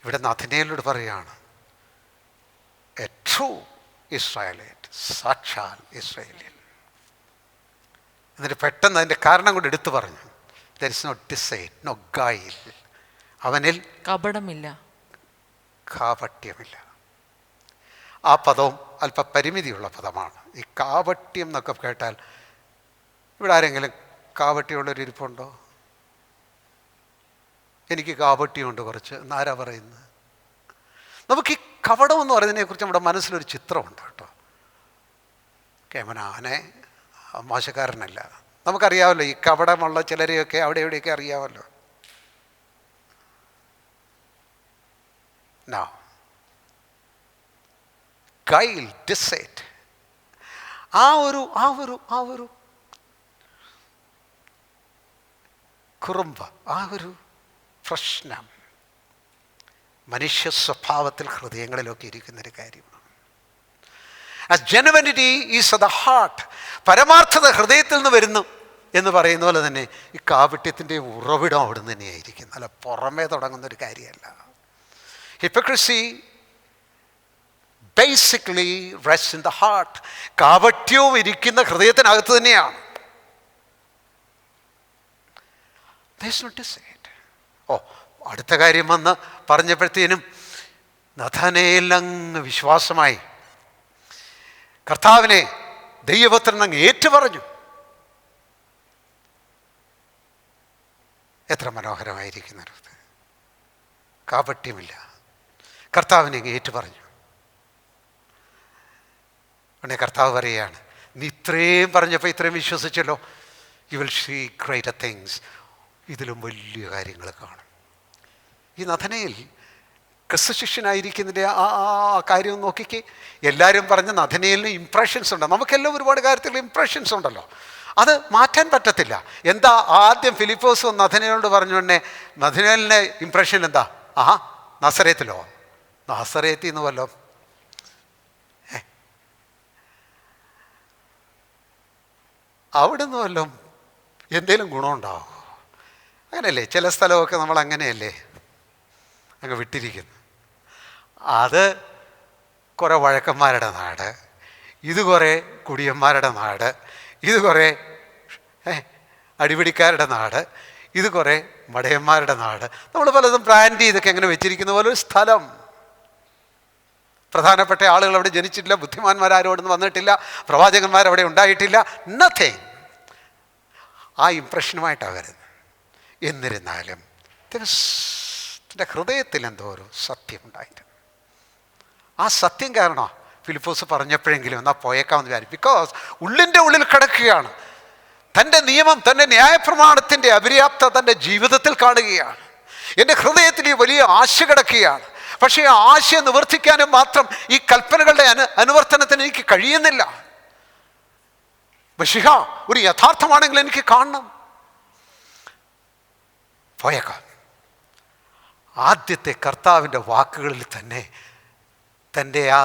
ഇവിടെ നഥനയേലോട് പറയുകയാണ്, എ ട്രൂ ഇസ്രായേലൈറ്റ്, സാക്ഷാൽ ഇസ്രായേലിയൻ. എന്നിട്ട് പെട്ടെന്ന് അതിൻ്റെ കാരണം കൊണ്ട് എടുത്തു പറഞ്ഞു, there is no deceit, no guile. അവനിൽ കപടമില്ല, കാപട്യമില്ല. ആ പദവും അല്പ പരിമിതിയുള്ള പദമാണ്. ഈ കാപട്യം എന്നൊക്കെ കേട്ടാൽ ഇവിടെ ആരെങ്കിലും കാപട്യമുള്ളൊരു ഇരിപ്പുണ്ടോ? എനിക്ക് കാപട്യമുണ്ട് കുറച്ച് എന്നാരാ പറയുന്നത്? നമുക്ക് ഈ കപടം എന്ന് പറയുന്നതിനെക്കുറിച്ച് നമ്മുടെ മനസ്സിലൊരു ചിത്രമുണ്ട് കേട്ടോ. കേമനാനെ മോശക്കാരനല്ല. നമുക്കറിയാമല്ലോ ഈ കപടമുള്ള ചിലരെയൊക്കെ അവിടെ എവിടെയൊക്കെ അറിയാമല്ലോ. നോ ഗൈൽ, ഡിസൈറ്റ്, ആ ഒരു കുറുമ്പ്, ആ ഒരു പ്രശ്നം മനുഷ്യ സ്വഭാവത്തിൽ ഹൃദയങ്ങളിലൊക്കെ ഇരിക്കുന്നൊരു കാര്യമാണ്. As genuinity is of the heart, പരമാർത്ഥത ഹൃദയത്തിൽ നിന്ന് വരുന്നു എന്ന് പറയുന്ന പോലെ തന്നെ ഈ കാപട്യത്തിൻ്റെ ഉറവിടം അവിടെ നിന്ന് തന്നെയായിരിക്കും, അല്ല പുറമേ തുടങ്ങുന്നൊരു കാര്യമല്ല. Hypocrisy basically rest in the heart. കാപട്യവും ഇരിക്കുന്ന ഹൃദയത്തിനകത്ത് തന്നെയാണ്. അടുത്ത കാര്യം വന്ന് പറഞ്ഞപ്പോഴത്തേനും നഥനയേൽ അങ്ങ് വിശ്വാസമായി. കർത്താവിനെ ദൈവപുത്രൻ അങ്ങ് ഏറ്റുപറഞ്ഞു. എത്ര മനോഹരമായിരിക്കുന്നത്! കാപട്യമില്ല, കർത്താവിനെ അങ്ങ് ഏറ്റുപറഞ്ഞു. ഉടനെ കർത്താവ് പറയുകയാണ്, നീ ഇത്രയും പറഞ്ഞപ്പോൾ ഇത്രയും വിശ്വസിച്ചല്ലോ, you will see greater things. ഇതിലും വലിയ കാര്യങ്ങൾ കാണും. ഈ നഥനയിൽ ക്രിസ്തു ശിഷ്യനായിരിക്കുന്നതിൻ്റെ ആ കാര്യം നോക്കിക്കേ. എല്ലാവരും പറഞ്ഞ നഥനയിലിന് ഇംപ്രഷൻസ് ഉണ്ട്. നമുക്കെല്ലാം ഒരുപാട് കാര്യത്തിൽ ഇംപ്രഷൻസ് ഉണ്ടല്ലോ, അത് മാറ്റാൻ പറ്റത്തില്ല. എന്താ ആദ്യം ഫിലിപ്പോസ് നഥനയിലോട് പറഞ്ഞുകൊണ്ടേ നഥനയിലിൻ്റെ ഇംപ്രഷൻ എന്താ? നസറേത്തിലോ? നസറേത്തിൽ നിന്ന് വല്ലോ അവിടുന്ന് വല്ലതും എന്തെങ്കിലും ഗുണമുണ്ടാവും? അങ്ങനെയല്ലേ ചില സ്ഥലമൊക്കെ നമ്മൾ അങ്ങനെയല്ലേ അങ്ങ് വിട്ടിരിക്കുന്നു. അത് കുറേ വഴക്കന്മാരുടെ നാട്, ഇത് കുറേ കുടിയന്മാരുടെ നാട്, ഇത് കുറേ അടിപിടിക്കാരുടെ നാട്, ഇത് കുറേ മടയന്മാരുടെ നാട്. നമ്മൾ പലതും ബ്രാൻഡ് ചെയ്തൊക്കെ എങ്ങനെ വെച്ചിരിക്കുന്ന പോലെ ഒരു സ്ഥലം. പ്രധാനപ്പെട്ട ആളുകൾ അവിടെ ജനിച്ചിട്ടില്ല, ബുദ്ധിമാന്മാരും അവിടെ നിന്ന് വന്നിട്ടില്ല, പ്രവാചകന്മാരവിടെ ഉണ്ടായിട്ടില്ല, നത്തിങ്. ആ ഇംപ്രഷനുമായിട്ടാണ് വരുന്നത്. എന്നിരുന്നാലും ദൈവത്തിൻ്റെ ഹൃദയത്തിൽ എന്തോ ഒരു സത്യം ഉണ്ടായിരുന്നു. ആ സത്യം കാരണം ഫിലിപ്പോസ് പറഞ്ഞപ്പോഴെങ്കിലും എന്നാൽ പോയേക്കാമെന്ന് വിചാരിക്കും. ബിക്കോസ് ഉള്ളിൻ്റെ ഉള്ളിൽ കിടക്കുകയാണ്. തൻ്റെ നിയമം, തൻ്റെ ന്യായപ്രമാണത്തിൻ്റെ അപര്യാപ്തത തൻ്റെ ജീവിതത്തിൽ കാണുകയാണ്. എൻ്റെ ഹൃദയത്തിൽ ഈ വലിയ ആശ കിടക്കുകയാണ്. പക്ഷേ ആ ആശയം നിവർത്തിക്കാനും മാത്രം ഈ കൽപ്പനകളുടെ അനുവർത്തനത്തിന് എനിക്ക് കഴിയുന്നില്ല. മശിഹ ഒരു യഥാർത്ഥമാണെങ്കിൽ എനിക്ക് കാണണം. പോയേക്കാം. ആദ്യത്തെ കർത്താവിൻ്റെ വാക്കുകളിൽ തന്നെ തൻ്റെ ആ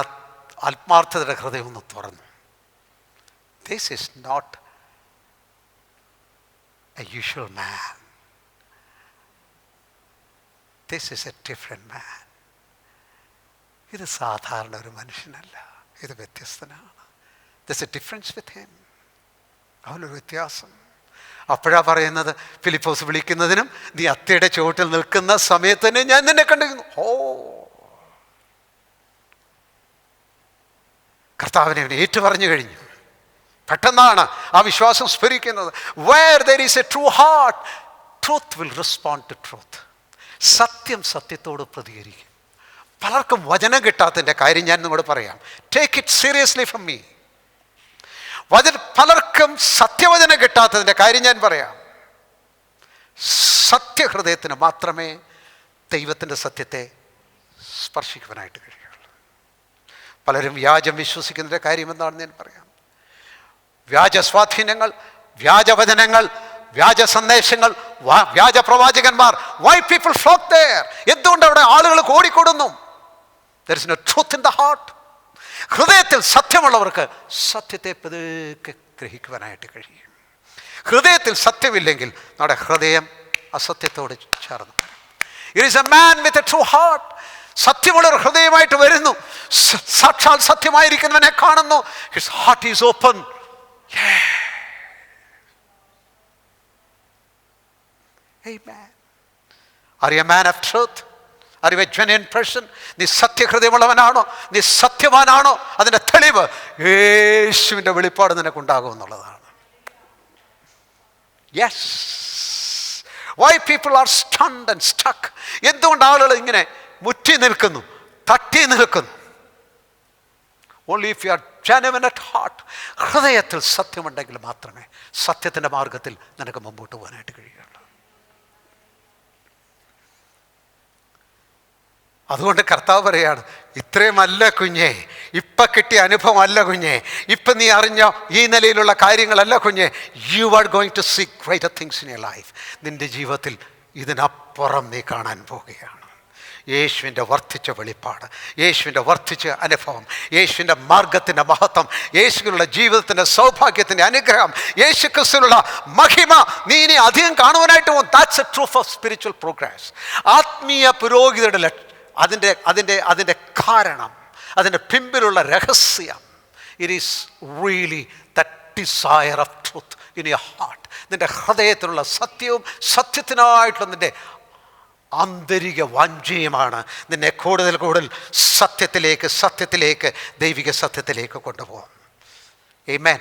ആത്മാർത്ഥതയുടെ ഹൃദയം ഒന്ന് തുറന്നു. This is not a usual man, this is a different man. ഇത് സാധാരണ ഒരു മനുഷ്യനല്ല, ഇത് വ്യത്യസ്തനാണ്. This a difference with him. അവനൊരു വ്യത്യാസം. അപ്പോഴാണ് പറയുന്നത്, ഫിലിപ്പോസ് വിളിക്കുന്നതിനും നീ അത്തയുടെ ചുവട്ടിൽ നിൽക്കുന്ന സമയത്ത് തന്നെ ഞാൻ നിന്നെ കണ്ടിരുന്നു. കർത്താവിനെ അവൻ ഏറ്റുപറഞ്ഞു കഴിഞ്ഞു. പെട്ടെന്നാണ് ആ വിശ്വാസം സ്ഫുരിക്കുന്നത്. Where there is a true heart, truth will respond to truth. സത്യം സത്യത്തോട് പ്രതികരിക്കും. പലർക്കും വചനം കിട്ടാത്തതിൻ്റെ കാര്യം ഞാൻ നിങ്ങളോട് പറയാം. Take it seriously from me. പലർക്കും സത്യവചനം കിട്ടാത്തതിൻ്റെ കാര്യം ഞാൻ പറയാം. സത്യഹൃദയത്തിന് മാത്രമേ ദൈവത്തിൻ്റെ സത്യത്തെ സ്പർശിക്കുവാനായിട്ട് കഴിയുള്ളൂ. പലരും വ്യാജം വിശ്വസിക്കുന്നതിൻ്റെ കാര്യം എന്താണെന്ന് ഞാൻ പറയാം. വ്യാജ സ്വാധീനങ്ങൾ, വ്യാജവചനങ്ങൾ, വ്യാജ സന്ദേശങ്ങൾ, വ്യാജ പ്രവാചകന്മാർ. Why people flock there? എന്തുകൊണ്ട് അവിടെ ആളുകൾ ഓടിക്കൂടുന്നു? There is no truth in the heart. ഹൃദയത്തിൽ സത്യമുള്ളവർക്ക് സത്യത്തെ പതുക്കെ ഗ്രഹിക്കുവാനായിട്ട് കഴിയും. ഹൃദയത്തിൽ സത്യമില്ലെങ്കിൽ നമ്മുടെ ഹൃദയം അസത്യത്തോട് ചേർന്നു. It is a man with a true heart. സത്യമുള്ളൊരു ഹൃദയമായിട്ട് വരുന്നു. സാക്ഷാൽ സത്യമായിരിക്കുന്നവനെ കാണുന്നു. His heart is open. Amen. Are you a man of truth? Are you a genuine person? നീ സത്യഹൃദയമുള്ളവനാണോ? നീ സത്യവാനാണോ? അതിൻ്റെ തെളിവ് യേശുവിൻ്റെ വെളിപ്പാട് നിനക്കുണ്ടാകും എന്നുള്ളതാണ്. Yes. Why people are stunned and stuck? എന്തുകൊണ്ട് ആളുകൾ ഇങ്ങനെ മുറ്റി നിൽക്കുന്നു, തട്ടി നിൽക്കുന്നു? Only if you are genuine at heart. ഹൃദയത്തിൽ സത്യമുണ്ടെങ്കിൽ മാത്രമേ സത്യത്തിൻ്റെ മാർഗത്തിൽ നിനക്ക് മുമ്പോട്ട് പോകാനായിട്ട് കഴിയുള്ളൂ. അതുകൊണ്ട് കർത്താവ് പറയാണ്, ഇത്രയുമല്ല കുഞ്ഞേ, ഇപ്പം കിട്ടിയ അനുഭവം അല്ല കുഞ്ഞേ, ഇപ്പം നീ അറിഞ്ഞ ഈ നിലയിലുള്ള കാര്യങ്ങളല്ല കുഞ്ഞേ. You are going to see greater things in your life. നിൻ്റെ ജീവിതത്തിൽ ഇതിനപ്പുറം നീ കാണാൻ പോവുകയാണ്. യേശുവിൻ്റെ വർദ്ധിച്ച വെളിപ്പാട്, യേശുവിൻ്റെ വർദ്ധിച്ച അനുഭവം, യേശുവിൻ്റെ മാർഗത്തിൻ്റെ മഹത്വം, യേശുവിനുള്ള ജീവിതത്തിൻ്റെ സൗഭാഗ്യത്തിൻ്റെ അനുഗ്രഹം, യേശു ക്രിസ്തുവിനുള്ള മഹിമ നീ ഇനി അധികം കാണുവാനായിട്ട് പോകും. That's a truth of spiritual progress. ആത്മീയ പുരോഗതിയുടെ അതിൻ്റെ കാരണം അതിൻ്റെ പിമ്പിലുള്ള രഹസ്യം, it is really that desire of truth in your heart. നിൻ്റെ ഹൃദയത്തിലുള്ള സത്യവും സത്യത്തിനായിട്ടുള്ള നിൻ്റെ ആന്തരിക വാഞ്ചയുമാണ് നിന്നെ കൂടുതൽ കൂടുതൽ സത്യത്തിലേക്ക് ദൈവിക സത്യത്തിലേക്ക് കൊണ്ടുപോകും. ആമേൻ.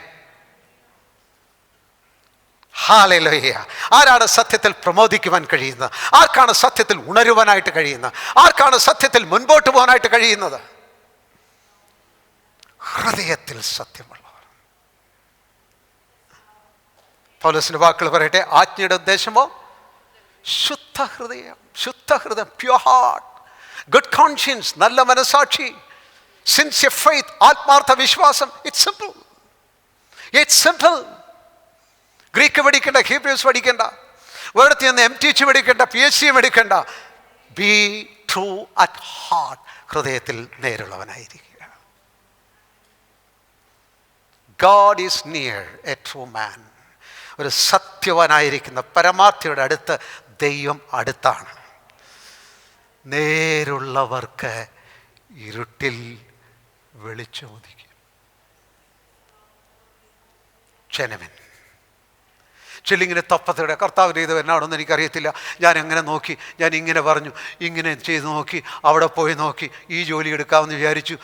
ഹല്ലേലൂയ. ആരാണ് സത്യത്തിൽ പ്രമോദിക്കുവാൻ കഴിയുന്നത്? ആർക്കാണ് സത്യത്തിൽ ഉണരുവാനായിട്ട് കഴിയുന്നത്? ആർക്കാണ് സത്യത്തിൽ മുൻപോട്ട് പോകാനായിട്ട് കഴിയുന്നത്? ഹൃദയത്തിൽ സത്യമുള്ളവർ. പൗലോസിന്റെ വാക്കുകൾ പറയട്ടെ, ആജ്ഞയുടെ ഉദ്ദേശമോ ശുദ്ധ ഹൃദയം, പ്യുവർ ഹാർട്ട്, ഗുഡ് കോൺഷ്യൻസ്, നല്ല മനസാക്ഷി, സിൻസിയർ ഫെയ്ത്ത്, ആത്മാർത്ഥ വിശ്വാസം. It's simple. ഗ്രീക്ക് പഠിക്കേണ്ട, ഹീബ്രൂസ് പഠിക്കേണ്ട, വേർഡത്തിൽ നിന്ന് MTH പഠിക്കേണ്ട, PhD പഠിക്കേണ്ട. Be true at heart. ഹൃദയത്തിൽ നേരുള്ളവനായിരിക്കുക. God is near a true man. ഒരു സത്യവാനായിരിക്കുന്ന പരമാർത്ഥിയുടെ അടുത്ത് ദൈവം അടുത്താണ്. നേരുള്ളവർക്ക് ഇരുട്ടിൽ വെളിച്ചമുദിക്കും. ജനമൻ ചെല്ലിങ്ങനെ തപ്പത്തയുടെ കർത്താവിൻ്റെ ഇത് എന്നാണെന്ന് എനിക്കറിയത്തില്ല, ഞാൻ എങ്ങനെ നോക്കി, ഞാൻ ഇങ്ങനെ പറഞ്ഞു, ഇങ്ങനെ ചെയ്ത് നോക്കി, അവിടെ പോയി നോക്കി, ഈ ജോലി എടുക്കാമെന്ന് വിചാരിച്ചു.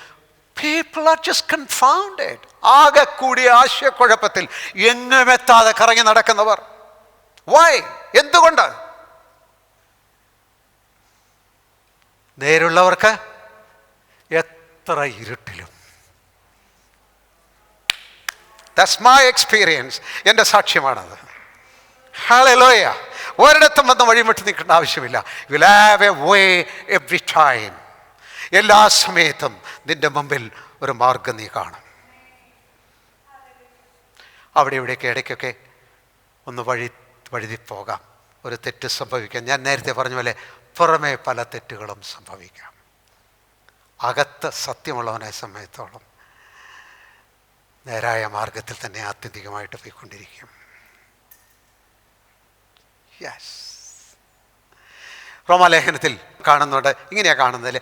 People are just confounded. ആകെ കൂടിയ ആശയക്കുഴപ്പത്തിൽ എങ്ങുമെത്താതെ കറങ്ങി നടക്കുന്നവർ. Why? എന്തുകൊണ്ട്? നേരുള്ളവർക്ക് എത്ര ഇരുട്ടിലും. That's my experience. എൻ്റെ സാക്ഷ്യമാണത്. ഹല്ലേലൂയ. ഒരിടത്തും വന്ന് വഴിമുട്ടി നിൽക്കേണ്ട ആവശ്യമില്ല. You will have a way every time. എല്ലാ സമയത്തും നിന്റെ മുമ്പിൽ ഒരു മാർഗം നീ കാണും. അവിടെ ഇവിടെയൊക്കെ ഇടയ്ക്കൊക്കെ ഒന്ന് വഴുതി പോകാം, ഒരു തെറ്റ് സംഭവിക്കാം. ഞാൻ നേരത്തെ പറഞ്ഞ പോലെ പുറമേ പല തെറ്റുകളും സംഭവിക്കാം. അകത്ത് സത്യമുള്ളവനായ സമയത്തോളം നേരായ മാർഗത്തിൽ തന്നെ ആത്യന്തികമായിട്ട് പോയിക്കൊണ്ടിരിക്കും. യെസ്. റോമാലേഖനത്തിൽ കാണുന്നുണ്ട്, ഇങ്ങനെയാണ് കാണുന്നതിൽ,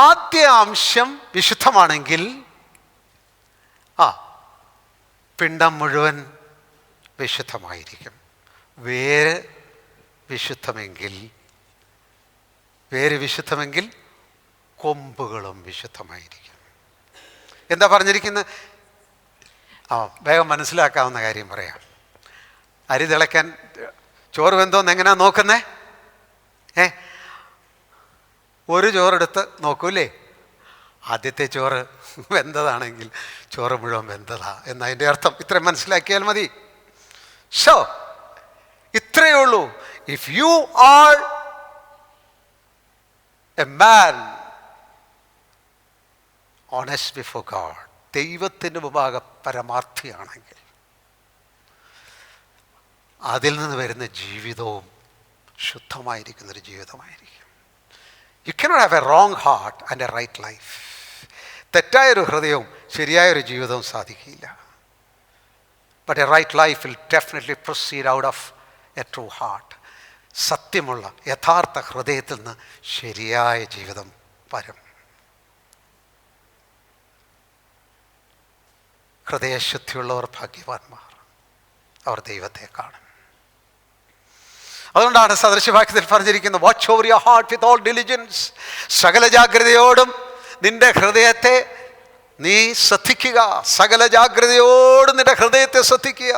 ആദ്യ അംശം വിശുദ്ധമാണെങ്കിൽ പിണ്ഡം മുഴുവൻ വിശുദ്ധമായിരിക്കും. വേര് വിശുദ്ധമെങ്കിൽ കൊമ്പുകളും വിശുദ്ധമായിരിക്കും. എന്താ പറഞ്ഞിരിക്കുന്നത്? വേഗം മനസ്സിലാക്കാവുന്ന കാര്യം പറയാം. അരി തിളയ്ക്കാൻ ചോറ് വെന്തോന്ന് എങ്ങനെയാ നോക്കുന്നേ? ഒരു ചോറെടുത്ത് നോക്കൂലേ? ആദ്യത്തെ ചോറ് വെന്തതാണെങ്കിൽ ചോറ് മുഴുവൻ വെന്തതാ എന്നതിൻ്റെ അർത്ഥം. ഇത്രയും മനസ്സിലാക്കിയാൽ മതി. സോ ഇത്രയേ ഉള്ളൂ. If you are a man honest before God, ദൈവത്തിൻ്റെ മുമ്പാകെ പരമാർത്ഥിയാണെങ്കിൽ അതിൽ നിന്ന് വരുന്ന ജീവിതവും ശുദ്ധമായിരിക്കുന്നൊരു ജീവിതമായിരിക്കും. You cannot have a wrong heart and a right life. തെറ്റായൊരു ഹൃദയവും ശരിയായൊരു ജീവിതവും സാധിക്കില്ല. But a right life will definitely proceed out of a true heart. സത്യമുള്ള യഥാർത്ഥ ഹൃദയത്തിൽ നിന്ന് ശരിയായ ജീവിതം വരും. ഹൃദയശുദ്ധിയുള്ളവർ ഭാഗ്യവാന്മാർ, അവർ ദൈവത്തെ കാണും. അതുകൊണ്ടാണ് സദൃശവാക്യത്തിൽ പറഞ്ഞിരിക്കുന്നത്, watch over your heart with all diligence. സകല ജാഗ്രതയോടും നിന്റെ ഹൃദയത്തെ നീ ശ്രദ്ധിക്കുക. സകല ജാഗ്രതയോടും നിന്റെ ഹൃദയത്തെ ശ്രദ്ധിക്കുക.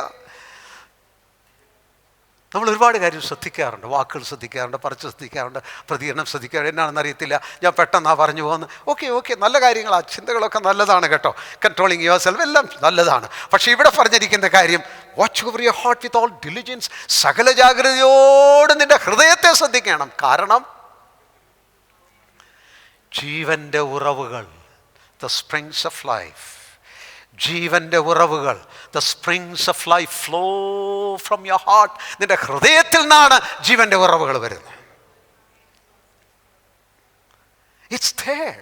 നമ്മൾ ഒരുപാട് കാര്യം ശ്രദ്ധിക്കാറുണ്ട്, വാക്കുകൾ ശ്രദ്ധിക്കാറുണ്ട്, പറച്ച് ശ്രദ്ധിക്കാറുണ്ട്, പ്രതികരണം ശ്രദ്ധിക്കാറുണ്ട്. എന്നാണെന്ന് അറിയത്തില്ല, ഞാൻ പെട്ടെന്നാണ് പറഞ്ഞു പോകുന്നത്. ഓക്കെ, നല്ല കാര്യങ്ങൾ, ആ ചിന്തകളൊക്കെ നല്ലതാണ് കേട്ടോ. കൺട്രോളിങ് യുവർ സെൽഫ് എല്ലാം നല്ലതാണ്. പക്ഷേ ഇവിടെ പറഞ്ഞിരിക്കുന്ന കാര്യം, watch over your heart with all diligence. സകല ജാഗ്രതയോട് നിന്റെ ഹൃദയത്തെ ശ്രദ്ധിക്കണം. കാരണം ജീവൻ്റെ ഉറവുകൾ, ദ സ്പ്രിങ്സ് ഓഫ് ലൈഫ്, ജീവൻ്റെ ഉറവുകൾ, the springs of life flow from your heart. നിന്റെ ഹൃദയത്തിൽ നിന്നാണ് ജീവൻ്റെ ഉറവുകൾ വരുന്നത്. It's there.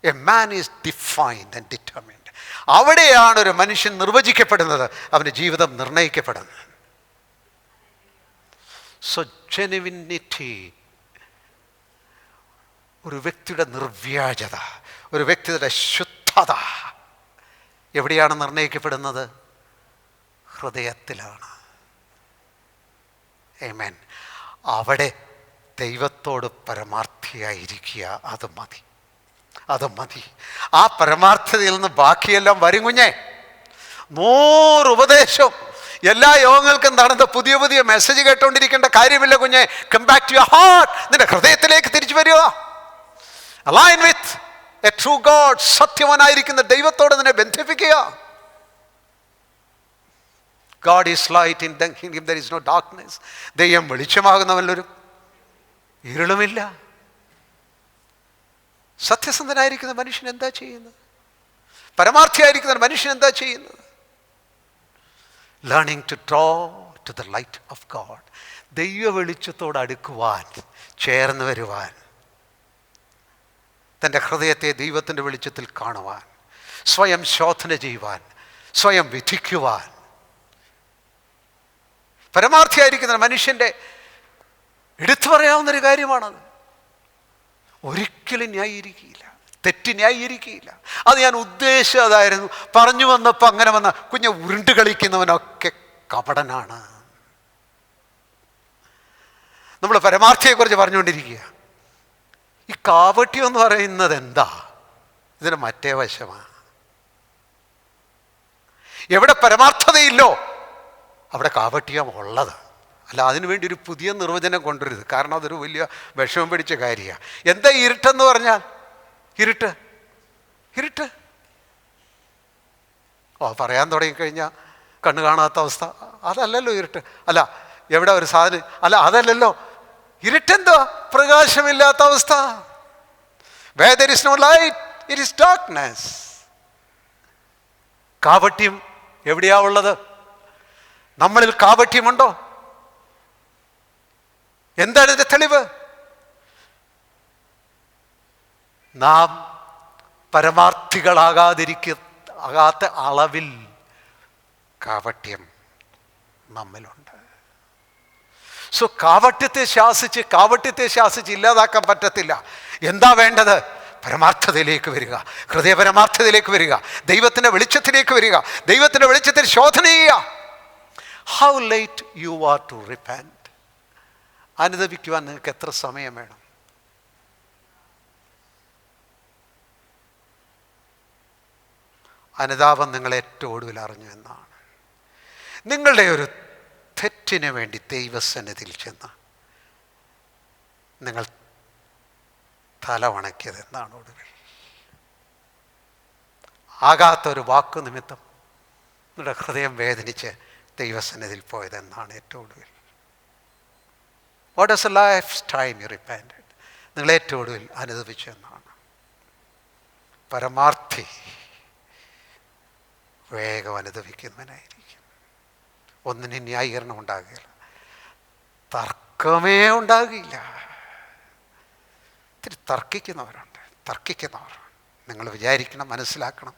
A man is defined and determined. അവിടെയാണ് ഒരു മനുഷ്യൻ നിർവചിക്കപ്പെടുന്നത്, അവൻ്റെ ജീവിതം നിർണയിക്കപ്പെടുന്നത്. സോ ജെനുവിനിറ്റി, ഒരു വ്യക്തിയുടെ നിർവ്യാജത, ഒരു വ്യക്തിയുടെ ശുദ്ധത എവിടെയാണ് നിർണ്ണയിക്കപ്പെടുന്നത്? ഹൃദയത്തിലാണ്. ആമേൻ. അവിടെ ദൈവത്തോട് പരമാർത്ഥിയായിരിക്കുക. അത് മതി, അത് മതി. ആ പരമാർത്ഥതയിൽ നിന്ന് ബാക്കിയെല്ലാം വരും കുഞ്ഞേ. 100 ഉപദേശം എല്ലാ യോഗങ്ങൾക്കും നടന്ന് പുതിയ പുതിയ മെസ്സേജ് കേട്ടോണ്ടിരിക്കേണ്ട കാര്യമില്ല കുഞ്ഞെ. Come back to your heart. നിന്റെ ഹൃദയത്തിലേക്ക് തിരിച്ചു വരിക. Align with a true God. സത്യവാനായിരിക്കുന്ന ദൈവത്തോട് നിന്നെ ബന്ധിപ്പിക്കുക. God is light, in him there is no darkness. ദൈവം വെളിച്ചമാകുന്നവനൊരു ഇരുളുമില്ല. സത്യസന്ധനായിരിക്കുന്ന മനുഷ്യൻ എന്താ ചെയ്യുന്നത്? പരമാർത്ഥിയായിരിക്കുന്ന മനുഷ്യൻ എന്താ ചെയ്യുന്നത്? Learning to draw to the light of God. ദൈവ വെളിച്ചത്തോട് അടുക്കുവാൻ, ചേർന്ന് വരുവാൻ, തൻ്റെ ഹൃദയത്തെ ദൈവത്തിൻ്റെ വെളിച്ചത്തിൽ കാണുവാൻ, സ്വയം ശോധന ചെയ്യുവാൻ, സ്വയം വിധിക്കുവാൻ. പരമാർത്ഥിയായിരിക്കുന്ന മനുഷ്യൻ്റെ എടുത്തു പറയാവുന്നൊരു കാര്യമാണത്. ഒരിക്കലും ന്യായീകരിക്കുകയില്ല, തെറ്റ് ന്യായീകരിക്കുകയില്ല. അത് ഞാൻ ഉദ്ദേശിച്ചതായിരുന്നു. പറഞ്ഞു വന്നപ്പോൾ അങ്ങനെ വന്ന കുഞ്ഞ് ഉരുണ്ട് കളിക്കുന്നവനൊക്കെ കപടനാണ്. നമ്മൾ പരമാർത്ഥിയെക്കുറിച്ച് പറഞ്ഞുകൊണ്ടിരിക്കുക. ഈ കാപട്യം എന്ന് പറയുന്നത് എന്താ? ഇതിന് മറ്റേ വശമാണ്. എവിടെ പരമാർത്ഥതയില്ലോ അവിടെ കാപട്യം ഉള്ളത്. അല്ല, അതിനുവേണ്ടി ഒരു പുതിയ നിർവചനം കൊണ്ടുവരുത്. കാരണം അതൊരു വലിയ വിഷമം പിടിച്ച കാര്യമാണ്. എന്താ ഇരുട്ടെന്ന് പറഞ്ഞാൽ? ഇരുട്ട്, ഇരുട്ട്. പറയാൻ തുടങ്ങിക്കഴിഞ്ഞാൽ കണ്ണ് കാണാത്ത അവസ്ഥ. അതല്ലല്ലോ ഇരുട്ട്. അല്ല, എവിടെ ഒരു സാധനം, അല്ല അതല്ലല്ലോ ഇരുട്ടെന്തുവാ? പ്രകാശമില്ലാത്ത അവസ്ഥ. Where there is no light, it is darkness. കാപട്യം എവിടെയാ ഉള്ളത്? നമ്മളിൽ കാപട്യമുണ്ടോ? എന്താണ് ഇതിന്റെ തെളിവ്? നാം പരമാർത്ഥികളാകാത്ത അളവിൽ കാപട്യം നമ്മിലുണ്ട്. സോ കാപട്യത്തെ ശാസിച്ച് ഇല്ലാതാക്കാൻ പറ്റത്തില്ല. എന്താ വേണ്ടത്? പരമാർത്ഥതയിലേക്ക് വരിക, ഹൃദയപരമാർത്ഥതയിലേക്ക് വരിക, ദൈവത്തിൻ്റെ വെളിച്ചത്തിലേക്ക് വരിക, ദൈവത്തിൻ്റെ വെളിച്ചത്തിൽ ശോധന ചെയ്യുക. How late you are to repent. അനുദപിക്കുവാൻ നിങ്ങൾക്ക് എത്ര സമയം വേണം? അനുതാപം നിങ്ങൾ ഏറ്റവും ഒടുവിൽ അറിഞ്ഞു എന്നാണ്. നിങ്ങളുടെ ഒരു തെറ്റിന് വേണ്ടി ദൈവസന്നിധിയിൽ ചെന്ന് നിങ്ങൾ തല വണക്കിയത് എന്നാണ് ഒടുവിൽ. ആകാത്തൊരു വാക്കു നിമിത്തം നിങ്ങളുടെ ഹൃദയം വേദനിച്ച് ദൈവസന്നിധിയിൽ പോയതെന്നാണ് ഏറ്റവും ഒടുവിൽ. What is a lifetime you repented? നിങ്ങൾ ഏറ്റവും ഒടുവിൽ അനുദപിച്ചു എന്നാണ്. പരമാർത്ഥി വേഗം അനുദപിക്കുന്നവനായിരിക്കും. ഒന്നിനും ന്യായീകരണം ഉണ്ടാകുകയില്ല, തർക്കമേ ഉണ്ടാകില്ല. ഇത്തിരി തർക്കിക്കുന്നവരുണ്ട്. നിങ്ങൾ വിചാരിക്കണം, മനസ്സിലാക്കണം,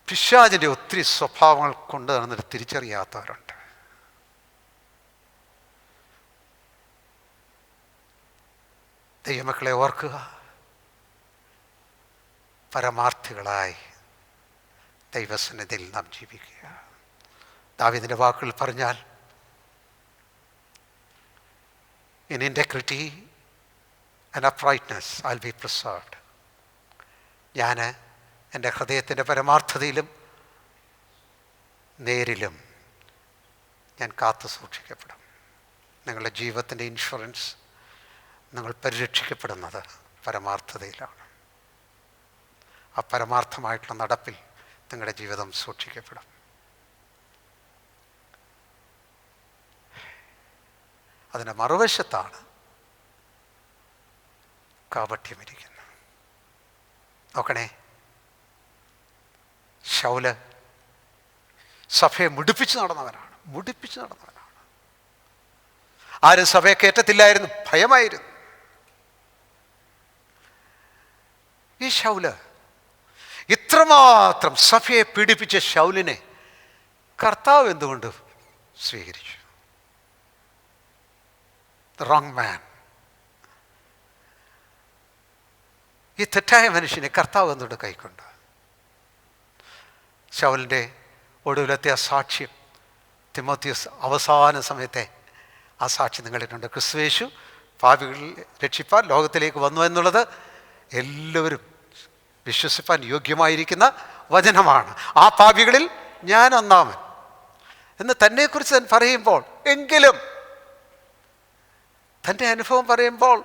പിശാചിൻ്റെ ഒത്തിരി സ്വഭാവങ്ങൾ കൊണ്ട് നടന്നിട്ട് തിരിച്ചറിയാത്തവരുണ്ട്. ദൈവമക്കളെ ഓർക്കുക, പരമാർത്ഥികളായി ദൈവസന്നിധിയിൽ നാം ജീവിക്കുക. ദാവീദിൻ്റെ വാക്കുകൾ പറഞ്ഞാൽ, in integrity and uprightness I'll be preserved. ഞാൻ എൻ്റെ ഹൃദയത്തിൻ്റെ പരമാർത്ഥതയിലും നേരിലും ഞാൻ കാത്തു സൂക്ഷിക്കപ്പെടും. നിങ്ങളുടെ ജീവിതത്തിൻ്റെ ഇൻഷുറൻസ്, നിങ്ങൾ പരിരക്ഷിക്കപ്പെടുന്നത് പരമാർത്ഥതയിലാണ്. ആ പരമാർത്ഥമായിട്ടുള്ള നടപ്പിൽ നിങ്ങളുടെ ജീവിതം സൂക്ഷിക്കപ്പെടും. അതിൻ്റെ മറുവശത്താണ് കാപട്യമിരിക്കുന്നത്. നോക്കണേ, ശൗല് സഭയെ മുടിപ്പിച്ച് നടന്നവനാണ്. ആരും സഭയെ കയറ്റത്തില്ലായിരുന്നു, ഭയമായിരുന്നു. ഈ ശൗല് ഇത്രമാത്രം സഭയെ പീഡിപ്പിച്ച ശൗലിനെ കർത്താവ് എന്തുകൊണ്ട് സ്വീകരിച്ചു? The wrong man. ഈ തെറ്റായ മനുഷ്യനെ കർത്താവ് എന്നോട് കൈക്കൊണ്ട്. ശൗലിൻ്റെ ഒടുവിലത്തെ ആ സാക്ഷ്യം, തിമോത്തിയോസ് അവസാന സമയത്തെ ആ സാക്ഷി നിങ്ങളിട്ടുണ്ട്. ക്രിസ്തുയേശു പാപികളിൽ രക്ഷിപ്പാൻ ലോകത്തിലേക്ക് വന്നു എന്നുള്ളത് എല്ലാവരും വിശ്വസിപ്പാൻ യോഗ്യമായിരിക്കുന്ന വചനമാണ്. ആ പാപികളിൽ ഞാൻ ഒന്നാമൻ എന്ന് തന്നെക്കുറിച്ച് താൻ പറയുമ്പോൾ, എങ്കിലും തൻ്റെ അനുഭവം പറയുമ്പോൾ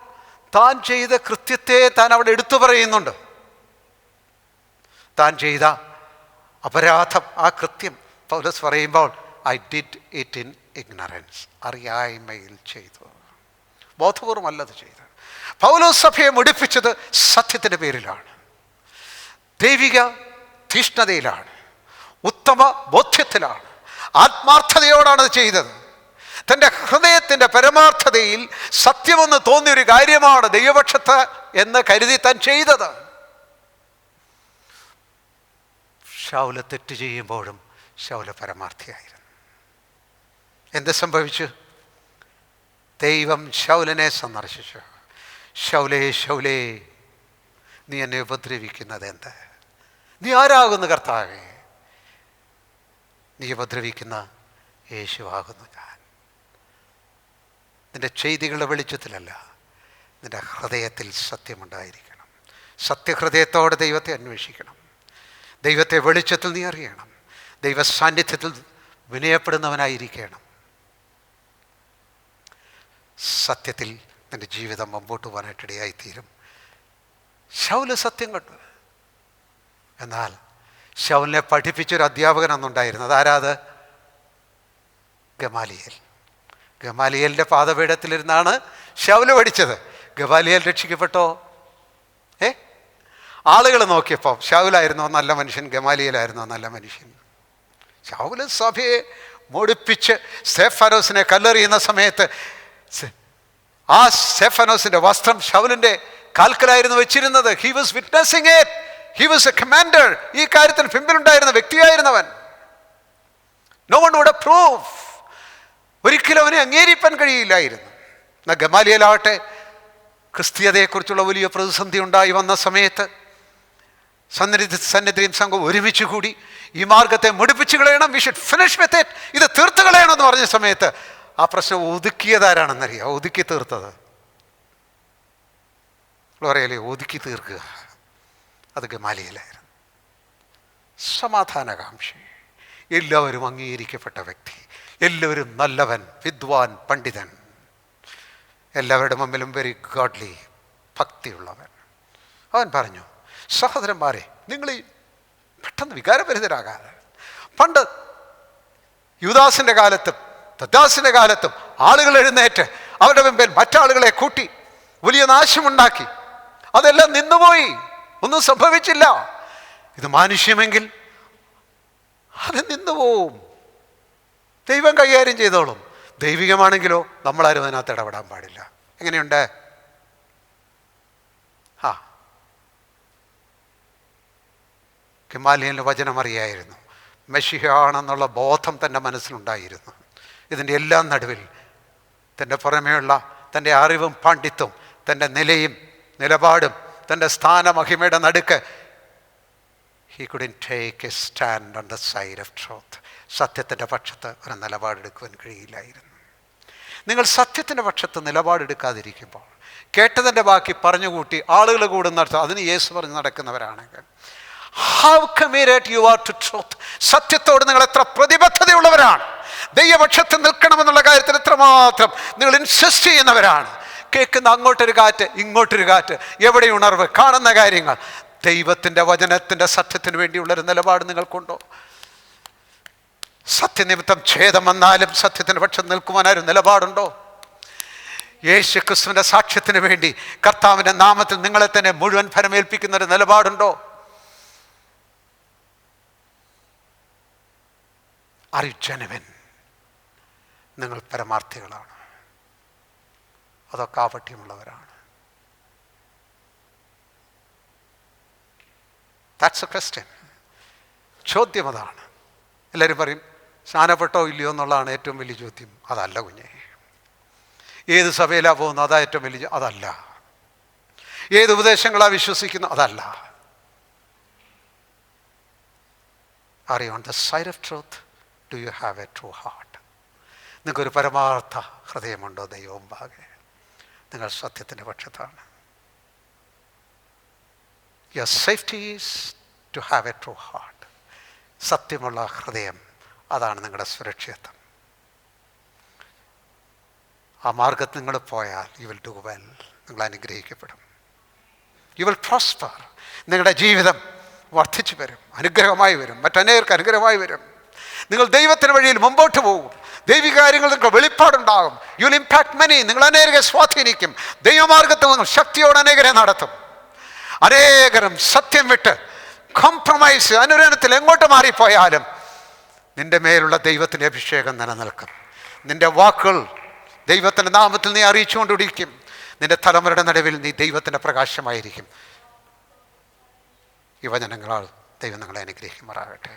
താൻ ചെയ്ത കൃത്യത്തെ താൻ അവിടെ എടുത്തു പറയുന്നുണ്ട്. താൻ ചെയ്ത അപരാധം, ആ കൃത്യം പൗലോസ് പറയുമ്പോൾ, I did it in ignorance, അറിയായ്മയിൽ ചെയ്തു, ബോധപൂർവമല്ലത് ചെയ്തു. പൗലോസ് സഭയെ മുടിപ്പിച്ചത് സത്യത്തിൻ്റെ പേരിലാണ്, ദൈവിക തീഷ്ണതയിലാണ്, ഉത്തമ ബോധ്യത്തിലാണ്, ആത്മാർത്ഥതയോടാണ് ചെയ്തത്. തൻ്റെ ഹൃദയത്തിൻ്റെ പരമാർത്ഥതയിൽ സത്യമെന്ന് തോന്നിയൊരു കാര്യമാണ് ദൈവപക്ഷത്ത് എന്ന് കരുതി താൻ ചെയ്തത്. ശൗല് തെറ്റ് ചെയ്യുമ്പോഴും ശൗല് പരമാർത്ഥിയായിരുന്നു. എന്ത് സംഭവിച്ചു? ദൈവം ശൗലിനെ സന്ദർശിച്ചു. ശൗലേ ശൗലേ, നീ എന്നെ ഉപദ്രവിക്കുന്നത് എന്ത്? നീ ആരാകുന്നു കർത്താവേ? നീ ഉപദ്രവിക്കുന്ന യേശുവാകുന്നു ഞാൻ. നിൻ്റെ ചെയ്തികളുടെ വെളിച്ചത്തിലല്ല, നിൻ്റെ ഹൃദയത്തിൽ സത്യമുണ്ടായിരിക്കണം. സത്യഹൃദയത്തോടെ ദൈവത്തെ അന്വേഷിക്കണം. ദൈവത്തെ വെളിച്ചത്തിൽ നീ അറിയണം. ദൈവ സാന്നിധ്യത്തിൽ വിനയപ്പെടുന്നവനായിരിക്കണം. സത്യത്തിൽ നിൻ്റെ ജീവിതം മുമ്പോട്ട് പോകാനായിട്ടിടയായിത്തീരും. ശൗല് സത്യം കണ്ടു. എന്നാൽ ശൗലിനെ പഠിപ്പിച്ചൊരു അധ്യാപകൻ അന്നുണ്ടായിരുന്നു. അതാരാത്? ഗമാലിയേൽ. ഗമാലിയേലിൻ്റെ പാദപീഠത്തിലിരുന്നാണ് ശൗല് പഠിച്ചത്. ഗമാലിയേൽ രക്ഷിക്കപ്പെട്ടോ? ആളുകൾ നോക്കിയപ്പോൾ ശൗലായിരുന്നോ നല്ല മനുഷ്യൻ, ഗമാലിയേലായിരുന്നോ നല്ല മനുഷ്യൻ? ശൗല് സഭയെ മുടിപ്പിച്ച് സ്തെഫാനോസിനെ കല്ലെറിയുന്ന സമയത്ത് ആ സ്തെഫാനോസിൻ്റെ വസ്ത്രം ശൗലിൻ്റെ കാൽക്കലായിരുന്നു വെച്ചിരുന്നത്. He was witnessing it. He was a commander. ഈ കാര്യത്തിന് പിമ്പിലുണ്ടായിരുന്ന വ്യക്തിയായിരുന്നവൻ. No one would approve. ഒരിക്കലും അവനെ അംഗീകരിക്കാൻ കഴിയില്ലായിരുന്നു. എന്നാൽ ഗമാലിയേലാവട്ടെ, ക്രിസ്തീയതയെക്കുറിച്ചുള്ള വലിയ പ്രതിസന്ധി ഉണ്ടായി വന്ന സമയത്ത് സന്നിധിയും സംഘം ഒരുമിച്ച് കൂടി ഈ മാർഗത്തെ മുടിപ്പിച്ച് കളയണം, we should finish with it, ഇത് തീർത്ത് കളയണം എന്ന് പറഞ്ഞ സമയത്ത് ആ പ്രശ്നം ഒതുക്കിയതാരാണെന്നറിയാം? ഒതുക്കി തീർത്തത് പറയല്ലേ, ഒതുക്കി തീർക്കുക, അത് ഗമാലിയേലായിരുന്നു. സമാധാനകാംക്ഷി, എല്ലാവരും അംഗീകരിക്കപ്പെട്ട വ്യക്തി, എല്ലാവരും നല്ലവൻ, വിദ്വാൻ, പണ്ഡിതൻ, എല്ലാവരുടെ മുമ്പിലും വെരി ഗോഡ്ലി, ഭക്തിയുള്ളവൻ. അവൻ പറഞ്ഞു, സഹോദരന്മാരെ, നിങ്ങൾ ഈ പെട്ടെന്ന് വികാരപരിതരാകാതെ, പണ്ട് യൂദാസിൻ്റെ കാലത്തും തദ്ദാസിൻ്റെ കാലത്തും ആളുകൾ എഴുന്നേറ്റ് അവരുടെ മുമ്പിൽ മറ്റാളുകളെ കൂട്ടി വലിയ നാശമുണ്ടാക്കി. അതെല്ലാം നിന്നുപോയി, ഒന്നും സംഭവിച്ചില്ല. ഇത് മാനുഷ്യമെങ്കിൽ അത് നിന്നുപോവും, ദൈവം കൈകാര്യം ചെയ്തോളും. ദൈവികമാണെങ്കിലോ നമ്മളാരും അതിനകത്ത് ഇടപെടാൻ പാടില്ല. എങ്ങനെയുണ്ട്? ഗമാലിയേലിന് വചനം അറിയായിരുന്നു. മെശിഹയാണെന്നുള്ള ബോധം തൻ്റെ മനസ്സിലുണ്ടായിരുന്നു. ഇതിൻ്റെ എല്ലാം നടുവിൽ തൻ്റെ പുറമേയുള്ള തൻ്റെ അറിവും പാണ്ഡിത്യവും തൻ്റെ നിലയും നിലപാടും തൻ്റെ സ്ഥാനമഹിമയുടെ നടുക്ക് he couldn't take a stand on the side of truth. സത്യത്തിൻ്റെ പക്ഷത്ത് ഒരു നിലപാടെടുക്കുവാൻ കഴിയില്ലായിരുന്നു. നിങ്ങൾ സത്യത്തിൻ്റെ പക്ഷത്ത് നിലപാടെടുക്കാതിരിക്കുമ്പോൾ കേട്ടതിൻ്റെ ബാക്കി പറഞ്ഞുകൂട്ടി ആളുകൾ കൂടുന്നിടത്ത് അതിന് യേശു പറഞ്ഞ് നടക്കുന്നവരാണെങ്കിൽ, how committed you are to truth. സത്യത്തോട് നിങ്ങൾ എത്ര പ്രതിബദ്ധതയുള്ളവരാണ്, ദൈവപക്ഷത്ത് നിൽക്കണമെന്നുള്ള കാര്യത്തിൽ എത്രമാത്രം നിങ്ങൾ ഇൻസിസ്റ്റ് ചെയ്യുന്നവരാണ്. കേൾക്കുന്ന അങ്ങോട്ടൊരു കാറ്റ് ഇങ്ങോട്ടൊരു കാറ്റ്, എവിടെ ഉണർവ്, കാണുന്ന കാര്യങ്ങൾ, ദൈവത്തിൻ്റെ വചനത്തിൻ്റെ സത്യത്തിന് വേണ്ടിയുള്ളൊരു നിലപാട് നിങ്ങൾക്കുണ്ടോ? സത്യനിമിത്തം ഛേദം വന്നാലും സത്യത്തിൻ്റെ പക്ഷം നിൽക്കുവാനൊരു നിലപാടുണ്ടോ? യേശു ക്രിസ്തുവിൻ്റെ സാക്ഷ്യത്തിന് വേണ്ടി കർത്താവിൻ്റെ നാമത്തിൽ നിങ്ങളെ തന്നെ മുഴുവൻ ഫലമേൽപ്പിക്കുന്നൊരു നിലപാടുണ്ടോ? Are you genuine? നിങ്ങൾ പരമാർത്ഥികളാണ്, അതോ കാപട്യമുള്ളവരാണ്? That's a question. ചോദ്യം അതാണ്. എല്ലാവരും പറയും സ്നാനപ്പെട്ടോ ഇല്ലയോ എന്നുള്ളതാണ് ഏറ്റവും വലിയ ചോദ്യം. അതല്ല കുഞ്ഞെ. ഏത് സഭയിലാണ് പോകുന്നത് അതാ ഏറ്റവും വലിയ? അതല്ല. ഏത് ഉപദേശങ്ങളാണ് വിശ്വസിക്കുന്നു? അതല്ല. Are you on the side of truth? Do you have a true heart? നിങ്ങൾക്കൊരു പരമാർത്ഥ ഹൃദയമുണ്ടോ ദൈവമുമ്പാകെ? നിങ്ങൾ സത്യത്തിൻ്റെ പക്ഷത്താണ്. Your safety is to have a true heart. സത്യമുള്ള ഹൃദയം, അതാണ് നിങ്ങളുടെ സുരക്ഷിതത്വം. ആ മാർഗത്തിൽ നിങ്ങൾ പോയാൽ യു വിൽ ഡു വെൽ. നിങ്ങൾ അനുഗ്രഹിക്കപ്പെടും. You will prosper. നിങ്ങളുടെ ജീവിതം വർദ്ധിച്ചു വരും, അനുഗ്രഹമായി വരും, മറ്റനേകർക്ക് അനുഗ്രഹമായി വരും. നിങ്ങൾ ദൈവത്തിൻ്റെ വഴിയിൽ മുമ്പോട്ട് പോകും. ദൈവിക കാര്യങ്ങൾ നിങ്ങൾക്ക് വെളിപ്പാടുണ്ടാകും. You will impact many. നിങ്ങൾ അനേകരെ സ്വാധീനിക്കും. ദൈവമാർഗത്തിൽ നിങ്ങൾ ശക്തിയോടെ അനേകരെ നടത്തും. അനേകരും സത്യം വിട്ട് കോംപ്രമൈസ് അനുരണത്തിൽ എങ്ങോട്ട് മാറിപ്പോയാലും നിന്റെ മേലുള്ള ദൈവത്തിൻ്റെ അഭിഷേകം നിലനിൽക്കും. നിന്റെ വാക്കുകൾ ദൈവത്തിൻ്റെ നാമത്തിൽ നീ അറിയിച്ചുകൊണ്ടിരിക്കും. നിന്റെ തലമുറയുടെ നടുവിൽ നീ ദൈവത്തിൻ്റെ പ്രകാശമായിരിക്കും. യുവജനങ്ങളാൽ ദൈവം നിങ്ങളെ അനുഗ്രഹിക്കുമാറാകട്ടെ.